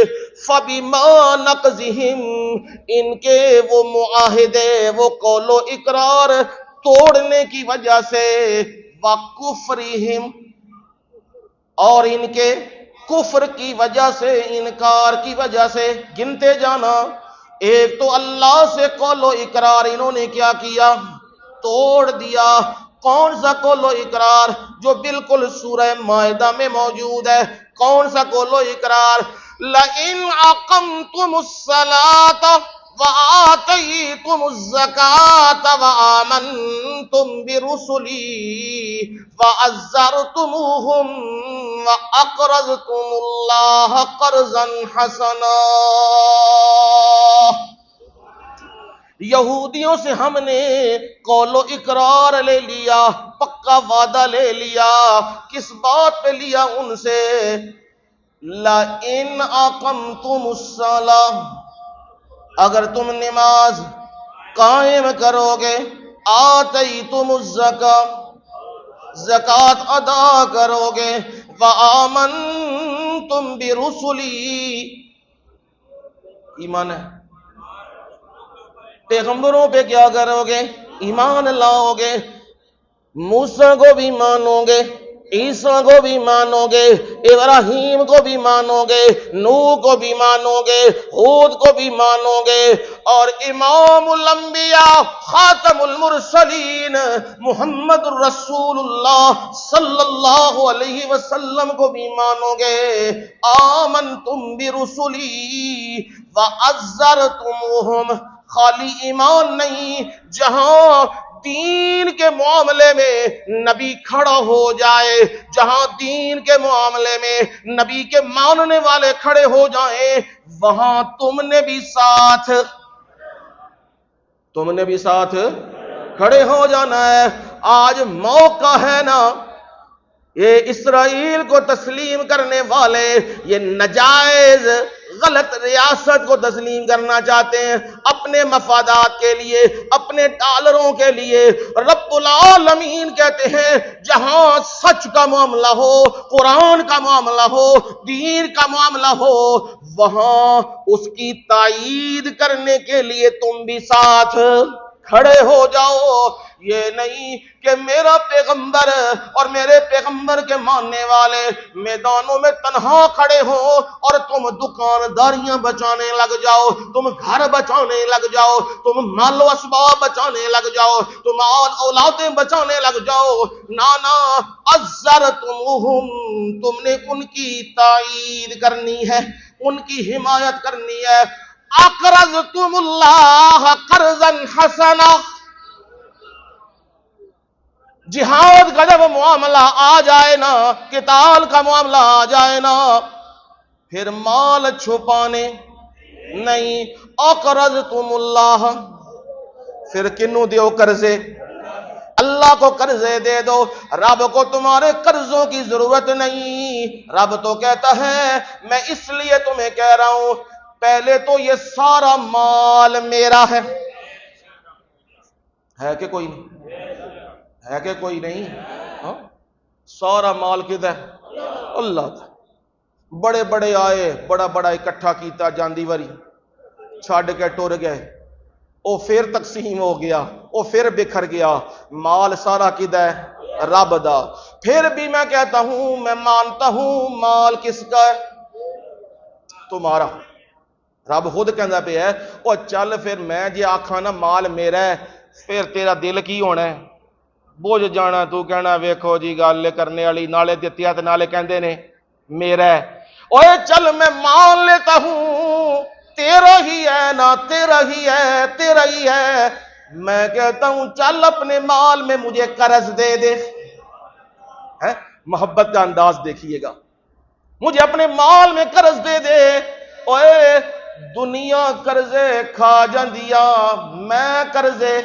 فَبِمَا نَقْضِهِمْ، ان کے وہ معاہدے وہ قول و اقرار توڑنے کی وجہ سے، وَكُفْرِهِمْ، اور ان کے کفر کی وجہ سے، انکار کی وجہ سے، گنتے جانا، ایک تو اللہ سے قول و اقرار انہوں نے کیا کیا، توڑ دیا۔ کون سا قول و اقرار؟ جو بالکل سورہ مائدہ میں موجود ہے۔ کون سا قول و اقرار؟ لَإِنْ أَقَمْتُمُ الصَّلَاةَ وَآتَيْتُمُ الزَّكَاةَ وَآمَنْتُمْ بِرُسُلِي وَعَزَّرْتُمُوهُمْ وَأَقْرَضْتُمُ اللَّهَ قَرْضًا حَسَنًا۔ یہودیوں سے ہم نے قول و اقرار لے لیا، پکا وعدہ لے لیا، کس بات پہ لیا ان سے؟ لَإِنْ أَقَمْتُمُ الصَّلَاةَ، اگر تم نماز قائم کرو گے، آتیتم الزکاۃ، زکوٰۃ ادا کرو گے، وآمنتم برسلی، ایمان ہے، پیغمبروں پہ کیا کرو گے؟ ایمان لاؤ گے، موسیٰ کو بھی مانو گے، عیسیٰ کو بھی مانو گے، ابراہیم کو بھی مانو گے، نوح کو بھی مانو گے، ہود کو بھی مانو گے، اور امام الانبیاء خاتم المرسلین محمد الرسول اللہ صلی اللہ علیہ وسلم کو بھی مانو گے۔ آمنتم برسلی وعزرتموہم، خالی ایمان نہیں، جہاں دین کے معاملے میں نبی کھڑا ہو جائے، جہاں دین کے معاملے میں نبی کے ماننے والے کھڑے ہو جائیں، وہاں تم نے بھی ساتھ کھڑے ہو جانا ہے۔ آج موقع ہے نا، یہ اسرائیل کو تسلیم کرنے والے یہ ناجائز غلط ریاست کو تسلیم کرنا چاہتے ہیں اپنے مفادات کے لیے، اپنے ڈالروں کے لیے۔ رب العالمین کہتے ہیں جہاں سچ کا معاملہ ہو، قرآن کا معاملہ ہو، دین کا معاملہ ہو، وہاں اس کی تائید کرنے کے لیے تم بھی ساتھ کھڑے ہو جاؤ۔ یہ نہیں کہ میرا پیغمبر اور میرے پیغمبر کے ماننے والے میدانوں میں تنہا کھڑے ہوں اور تم دکانداریاں بچانے لگ جاؤ، تم گھر بچانے لگ جاؤ، تم مال و اسباب بچانے لگ جاؤ، تم اولادیں بچانے لگ جاؤ۔ نانا، عزرتموہم، تم نے ان کی تائید کرنی ہے، ان کی حمایت کرنی ہے۔ اقرضتم اللہ قرضا حسنہ، جہاد کا جب معاملہ آ جائے نا، قتال کا معاملہ آ جائے نا، پھر مال چھپانے نہیں. اقرضتم اللہ، پھر کنوں دیو قرضے؟ اللہ کو قرضے دے دو. رب کو تمہارے قرضوں کی ضرورت نہیں. رب تو کہتا ہے میں اس لیے تمہیں کہہ رہا ہوں، پہلے تو یہ سارا مال میرا ہے کہ کوئی نہیں؟ ہے کہ کوئی نہیں؟ ہاں؟ سارا مال کدھر ہے؟ اللہ کا. بڑے بڑے آئے، بڑا بڑا اکٹھا کیتا، جاندی واری چھڈ کے ٹر گئے، وہ پھر تقسیم ہو گیا، وہ پھر بکھر گیا. مال سارا کدھر ہے؟ رب دا. پھر بھی میں کہتا ہوں، میں مانتا ہوں مال کس کا ہے؟ تمہارا. رب خود کہندا پہ ہے او چل پھر میں جی آکھاں نا مال میرا ہے، پھر تیرا دل کی ہونا ہے؟ بوجھ جانا. تو کہنا ویکھو جی گل کرنے والی نالے دتیا تے نالے کہندے نے میرا ہے. اوے چل میں مان لیتا ہوں تیرا ہی ہے نا، تیرا ہی ہے، تیرا ہی ہے. میں کہتا ہوں چل اپنے مال میں مجھے قرض دے دے. محبت کا انداز دیکھیے گا. مجھے اپنے مال میں قرض دے دے. اوے دنیا قرضے کھا جاندیا، میں قرضے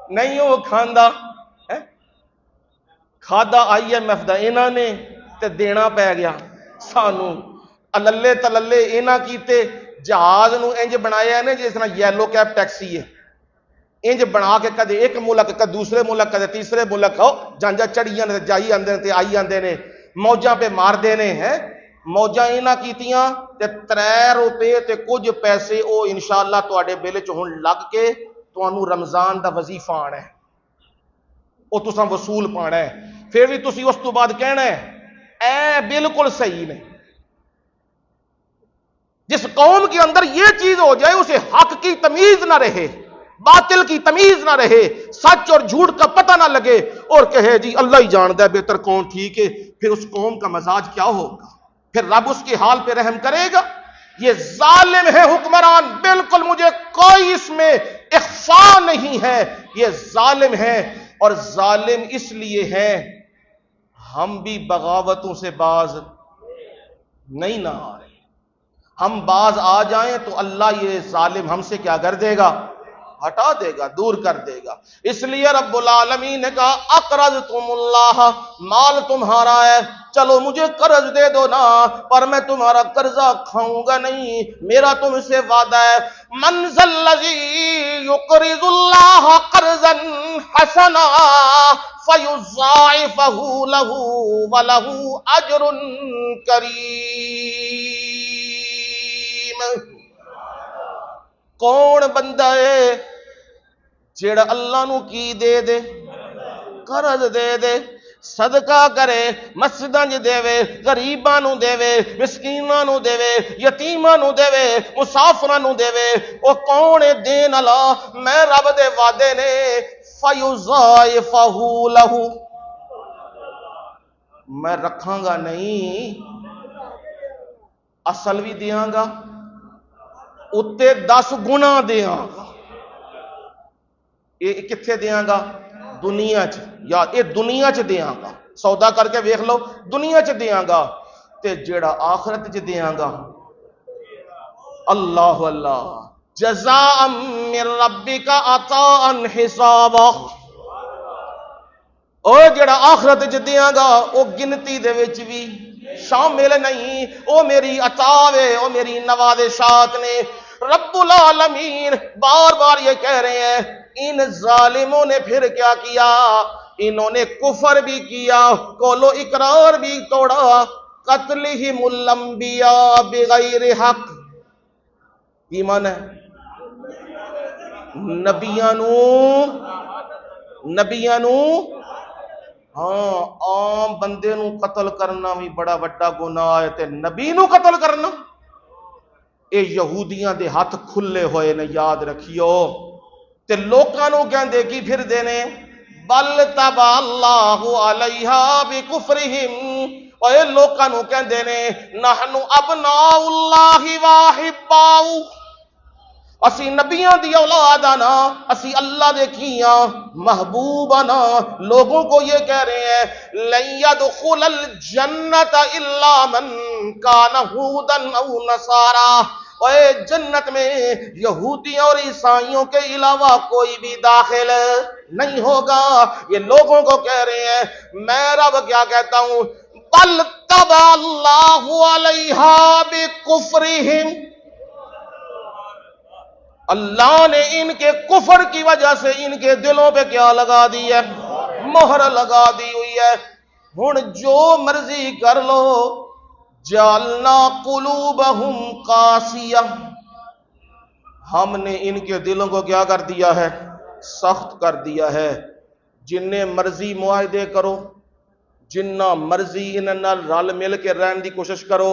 نہیں ہو کھاندا. کھادا آئی ایم ایف دا انہاں نے تے دینا پی گیا سانو. اللے تللے انہاں کیتے جہاز نو انج بنایا ہے نا جس طرح یلو کیب ٹیکسی ہے، انج بنا کے کدے ایک ملک کدے دوسرے ملک کدے تیسرے ملک ہو جانجا چڑھیاں نے جائی آندے تے آئی آندے نے، موجاں پہ مار دینے ہیں. موجاں انہاں کیتیاں تے 3 روپے تے کچھ پیسے او انشاءاللہ تواڈے بل چ ہن لگ کے تانوں رمضان دا وظیفہ آنا ہے، او تساں وصول پانا ہے. پھر بھی تسی اس تو بعد کہنا ہے اے بالکل صحیح نہیں. جس قوم کے اندر یہ چیز ہو جائے اسے حق کی تمیز نہ رہے، باطل کی تمیز نہ رہے، سچ اور جھوٹ کا پتہ نہ لگے، اور کہے جی اللہ ہی جانتا ہے بہتر کون ٹھیک ہے، پھر اس قوم کا مزاج کیا ہوگا؟ پھر رب اس کے حال پہ رحم کرے گا؟ یہ ظالم ہے حکمران، بالکل مجھے کوئی اس میں اخفا نہیں ہے. یہ ظالم ہے، اور ظالم اس لیے ہے ہم بھی بغاوتوں سے باز نہیں نہ آ رہے. ہم باز آ جائیں تو اللہ یہ ظالم ہم سے کیا کر دے گا؟ ہٹا دے گا، دور کر دے گا. اس لیے رب العالمین نے کہا اقرضتم اللہ، مال تمہارا ہے، چلو مجھے قرض دے دو نا، پر میں تمہارا قرضہ کھاؤں گا نہیں. میرا تم سے وعدہ ہے من ذا الذی یقرض اللہ قرضا حسنا فیضاعفہ لہ ولہ اجر کریم. کون بندہ ہے جیڑا اللہ نو کی دے دے؟ قرض دے دے، صدقہ کرے، مسجداں جو دے وے، غریباں نو دے وے، مسکیناں نو دے وے، یتیماں نو دے وے، مسافراں نو دے وے. او کون ہے دین اللہ؟ میں رب دے وعدے نے فیضاعفہ لہ، میں رکھاں گا نہیں، اصل بھی دیاں گا، اتے 10 گنا دیاں گا. یہ کتھے دیاں گا؟ دنیا چ. یا یہ دنیا چ دیاں گا، سودا کر کے ویکھ لو، دنیا چ دیاں گا. تے جیڑا آخرت چ دیاں گا، اللہ اللہ، جزاء من ربک عطاء حسابا. او جیڑا آخرت چ دیاں گا او گنتی دے وچ بھی شامل نہیں، او میری عطا ہے، او میری نوازشات نے. رب العالمین بار بار یہ کہہ رہے ہیں ان ظالموں نے پھر کیا کیا؟ انہوں نے کفر بھی کیا، قول و اقرار بھی توڑا. قتلہم الانبیاء بغیر حق، ایمان ہے نبیاں نو ہاں عام بندے نو قتل کرنا بھی بڑا وڈا گناہ ہے، تے نبی نو قتل کرنا اے یہودیاں دے ہاتھ کھلے ہوئے نے، یاد رکھیو. تے لوکاں نو کہندے کی پھر دینے بل تبع اللہ علیہا بکفرہم. اے لوکاں نو کہندے نے نحن ابناء اللہ واحباؤ، اسی نبیاں دی اولاد آنا، اسی اللہ دے کیاں محبوب آنا، لوگوں کو یہ کہہ رہے ہیں لن يدخل الجنت الا من کان ہودا او نصارا، اے جنت میں یہودیوں اور عیسائیوں کے علاوہ کوئی بھی داخل نہیں ہوگا. یہ لوگوں کو کہہ رہے ہیں. میں رب کیا کہتا ہوں، بل طبع اللہ علیہا بکفرہم، اللہ نے ان کے کفر کی وجہ سے ان کے دلوں پہ کیا لگا دی ہے؟ مہر لگا دی ہوئی ہے. ہن جو مرضی کر لو، جعلنا قلوبہم قاسیہ، ہم نے ان کے دلوں کو کیا کر دیا ہے؟ سخت کر دیا ہے. جننے مرضی معاہدے کرو، جنہ مرضی انہاں نال رل مل کے رہن دی کوشش کرو،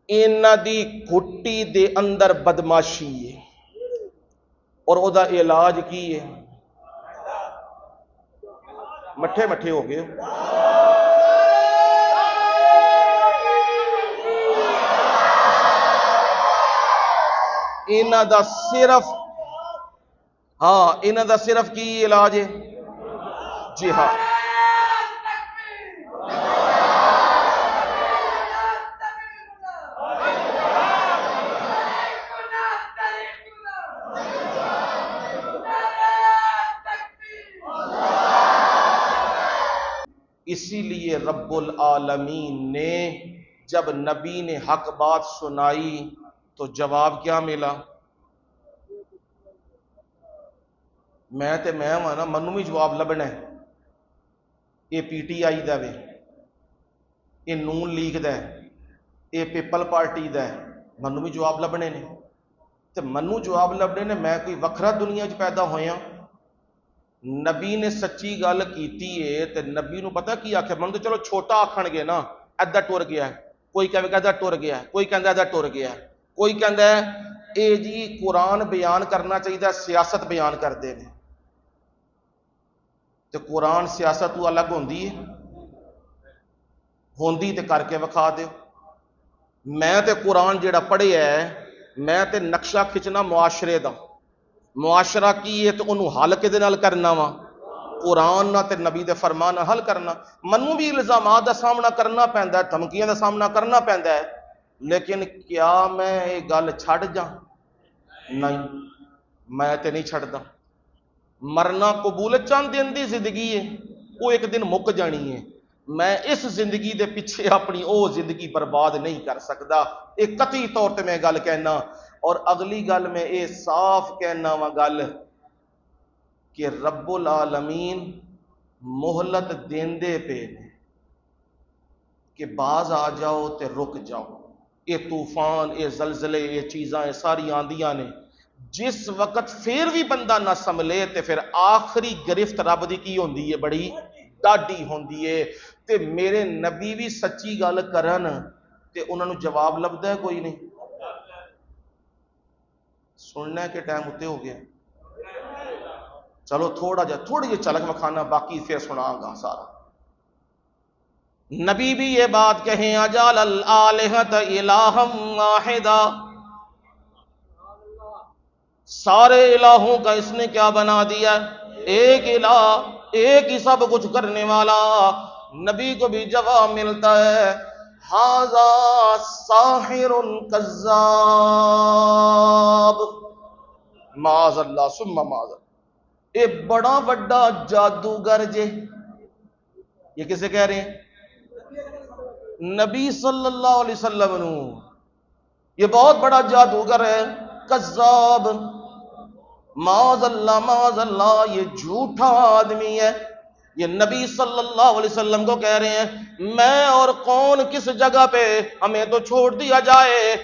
انہاں دی گھٹی دے اندر بدماشی ہے، اور او دا علاج کی ہے؟ مٹھے مٹھے ہو گئے. انہاں دا صرف انہاں دا صرف کی علاج ہے؟ جی ہاں، اسی لیے رب العالمین نے جب نبی نے حق بات سنائی تو جواب کیا ملا؟ میں تے میں ہاں نا، منوں بھی جواب لبنا ہے. یہ پی ٹی آئی دا وے، یہ نون لیگ دا ہے، یہ پیپل پارٹی دا ہے، منوں بھی جواب لبنے نے. تے منوں جواب لبنے نے، میں کوئی وکھرا دنیا چ پیدا ہویا؟ نبی نے سچی گل کیتی ہے تے نبی نو پتہ کی آکھے؟ من تو چلو چھوٹا آکھن گے نا، ادھر ٹر گیا ہے، کوئی کہے گا ادھر ٹر گیا ہے، کوئی کہندا ادھر ٹر گیا ہے، کوئی کہندا ہے اے جی قرآن بیان کرنا چاہیے، سیاست بیان کردے نے. تے قرآن سیاست تو الگ ہوندی ہے؟ ہوندی تے کر کے وکھا دیو. میں تے قرآن جیڑا پڑھیا ہے، میں تے نقشہ کھچنا معاشرے دا، معاشرہ کی ہے تو انہوں حل کے نال کرنا وا، قرآن نہ تے نبی دے فرمان حل کرنا. منوں بھی الزامات دا سامنا کرنا پیندا ہے، دھمکیاں دا سامنا کرنا پیندا ہے، لیکن کیا میں یہ گل چھڑ جا؟ نہیں، میں تے نہیں چھڑدا. مرنا قبول، چند دن دی زندگی ہے، وہ ایک دن مک جانی ہے. میں اس زندگی دے پیچھے اپنی او زندگی برباد نہیں کر سکتا. ایک قطعی طور تے میں گل کہنا. اور اگلی گل میں اے صاف کہنا وا گل کہ رب العالمین مہلت دیندے پے نے کہ باز آ جاؤ تے رک جاؤ. یہ طوفان، یہ زلزلے، یہ چیزاں یہ ساری آندیاں نے. جس وقت پھر بھی بندہ نہ سنبھلے تے پھر آخری گرفت رب دی کی ہوندی ہے؟ بڑی ڈاڈی ہوندی ہے. تے میرے نبی بھی سچی گل کرن تے انہاں نو جواب لبدا ہے؟ کوئی نہیں. سننا ہے کہ ٹائم اتے ہو گیا؟ چلو تھوڑی جی چلک مکھانا، باقی پھر سنا گا سارا. نبی بھی یہ بات کہیں، اجعل الآلہۃ الہا واحدا، سارے الہوں کا اس نے کیا بنا دیا؟ ایک الہ، ایک ہی سب کچھ کرنے والا. نبی کو بھی جواب ملتا ہے، ھذا ساحر کذاب، معاذ اللہ ثم معاذ. اے بڑا بڑا جادوگر جے. یہ کسے کہہ رہے ہیں؟ نبی صلی اللہ علیہ وسلم نو. یہ بہت بڑا جادوگر ہے، کذاب، معاذ اللہ، یہ جھوٹا آدمی ہے. یہ نبی صلی اللہ علیہ وسلم کو کہہ رہے ہیں میں اور کون کس جگہ پہ، ہمیں تو چھوڑ دیا جائے.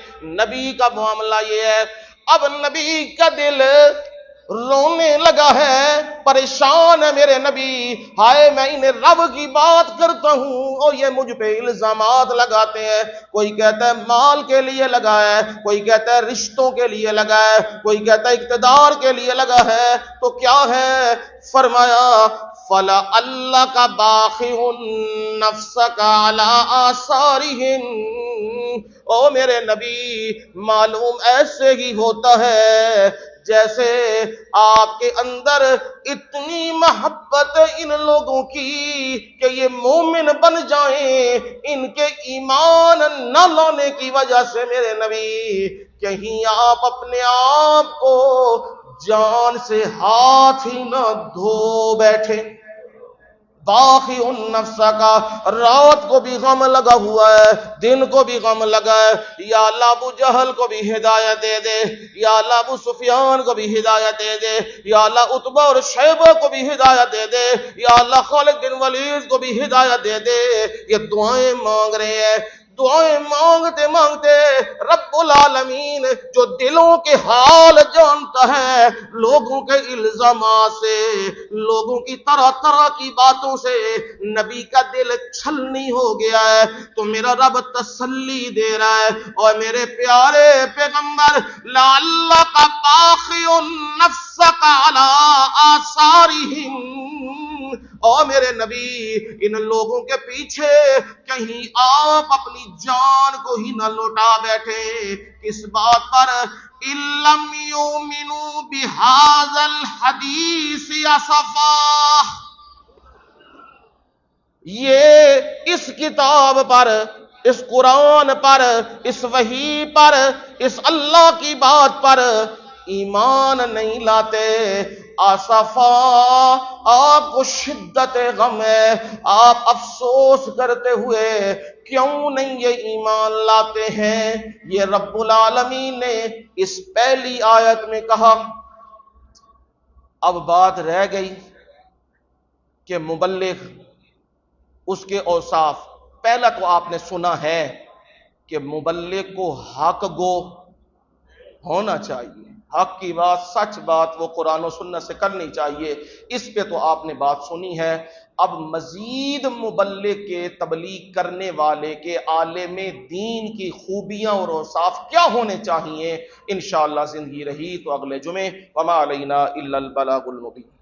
نبی کا معاملہ یہ ہے. اب نبی کا دل رونے لگا ہے، پریشان ہے میرے نبی. ہائے میں انہیں رب کی بات کرتا ہوں اور یہ مجھ پہ الزامات لگاتے ہیں. کوئی کہتا ہے مال کے لیے لگا ہے، کوئی کہتا ہے رشتوں کے لیے لگا ہے، کوئی کہتا ہے اقتدار کے لیے لگا ہے. تو کیا ہے؟ فرمایا فَلَعَلَّكَ بَاخِعٌ نَفْسَكَ عَلَىٰ آثَارِهِمْ۔ او میرے نبی، معلوم ایسے ہی ہوتا ہے جیسے آپ کے اندر اتنی محبت ان لوگوں کی کہ یہ مومن بن جائیں، ان کے ایمان نہ لانے کی وجہ سے میرے نبی کہیں آپ اپنے آپ کو جان سے ہاتھ ہی نہ دھو بیٹھے۔ باقی ان نفسہ کا، رات کو بھی غم لگا ہوا ہے، دن کو بھی غم لگا ہے، یا اللہ ابو جہل کو بھی ہدایت دے دے، یا اللہ ابو سفیان کو بھی ہدایت دے دے، یا اللہ عتبہ اور شیبہ کو بھی ہدایت دے دے، یا اللہ خالد بن ولید کو بھی ہدایت دے دے۔ یہ دعائیں مانگ رہے ہیں، دعائیں مانگتے مانگتے رب العالمین جو دلوں کے حال جانتا ہے، لوگوں کے الزامات سے، لوگوں کی طرح طرح کی باتوں سے نبی کا دل چھلنی ہو گیا ہے، تو میرا رب تسلی دے رہا ہے، اور میرے پیارے پیغمبر لعلک باخع نفسک علی آثارہم، اور میرے نبی ان لوگوں کے پیچھے کہیں آپ اپنی جان کو ہی نہ لوٹا بیٹھے۔ کس بات پر؟ إِن لَّمْ يُؤْمِنُوا بِهَٰذَا الْحَدِيثِ أَسَفًا، یہ اس کتاب پر، اس قرآن پر، اس وحی پر، اس اللہ کی بات پر ایمان نہیں لاتے، آصفا، آپ کو شدت غم ہے، آپ افسوس کرتے ہوئے کیوں نہیں یہ ایمان لاتے ہیں؟ یہ رب العالمین نے اس پہلی آیت میں کہا۔ اب بات رہ گئی کہ مبلغ، اس کے اوصاف۔ پہلا تو آپ نے سنا ہے کہ مبلغ کو حق گو ہونا چاہیے، حق کی بات، سچ بات وہ قرآن و سنت سے کرنی چاہیے، اس پہ تو آپ نے بات سنی ہے۔ اب مزید مبلغ کے، تبلیغ کرنے والے کے، عالم دین کی خوبیاں اور اوصاف کیا ہونے چاہیے، انشاءاللہ زندگی رہی تو اگلے جمعے۔ وما علینا الا البلاغ المبین۔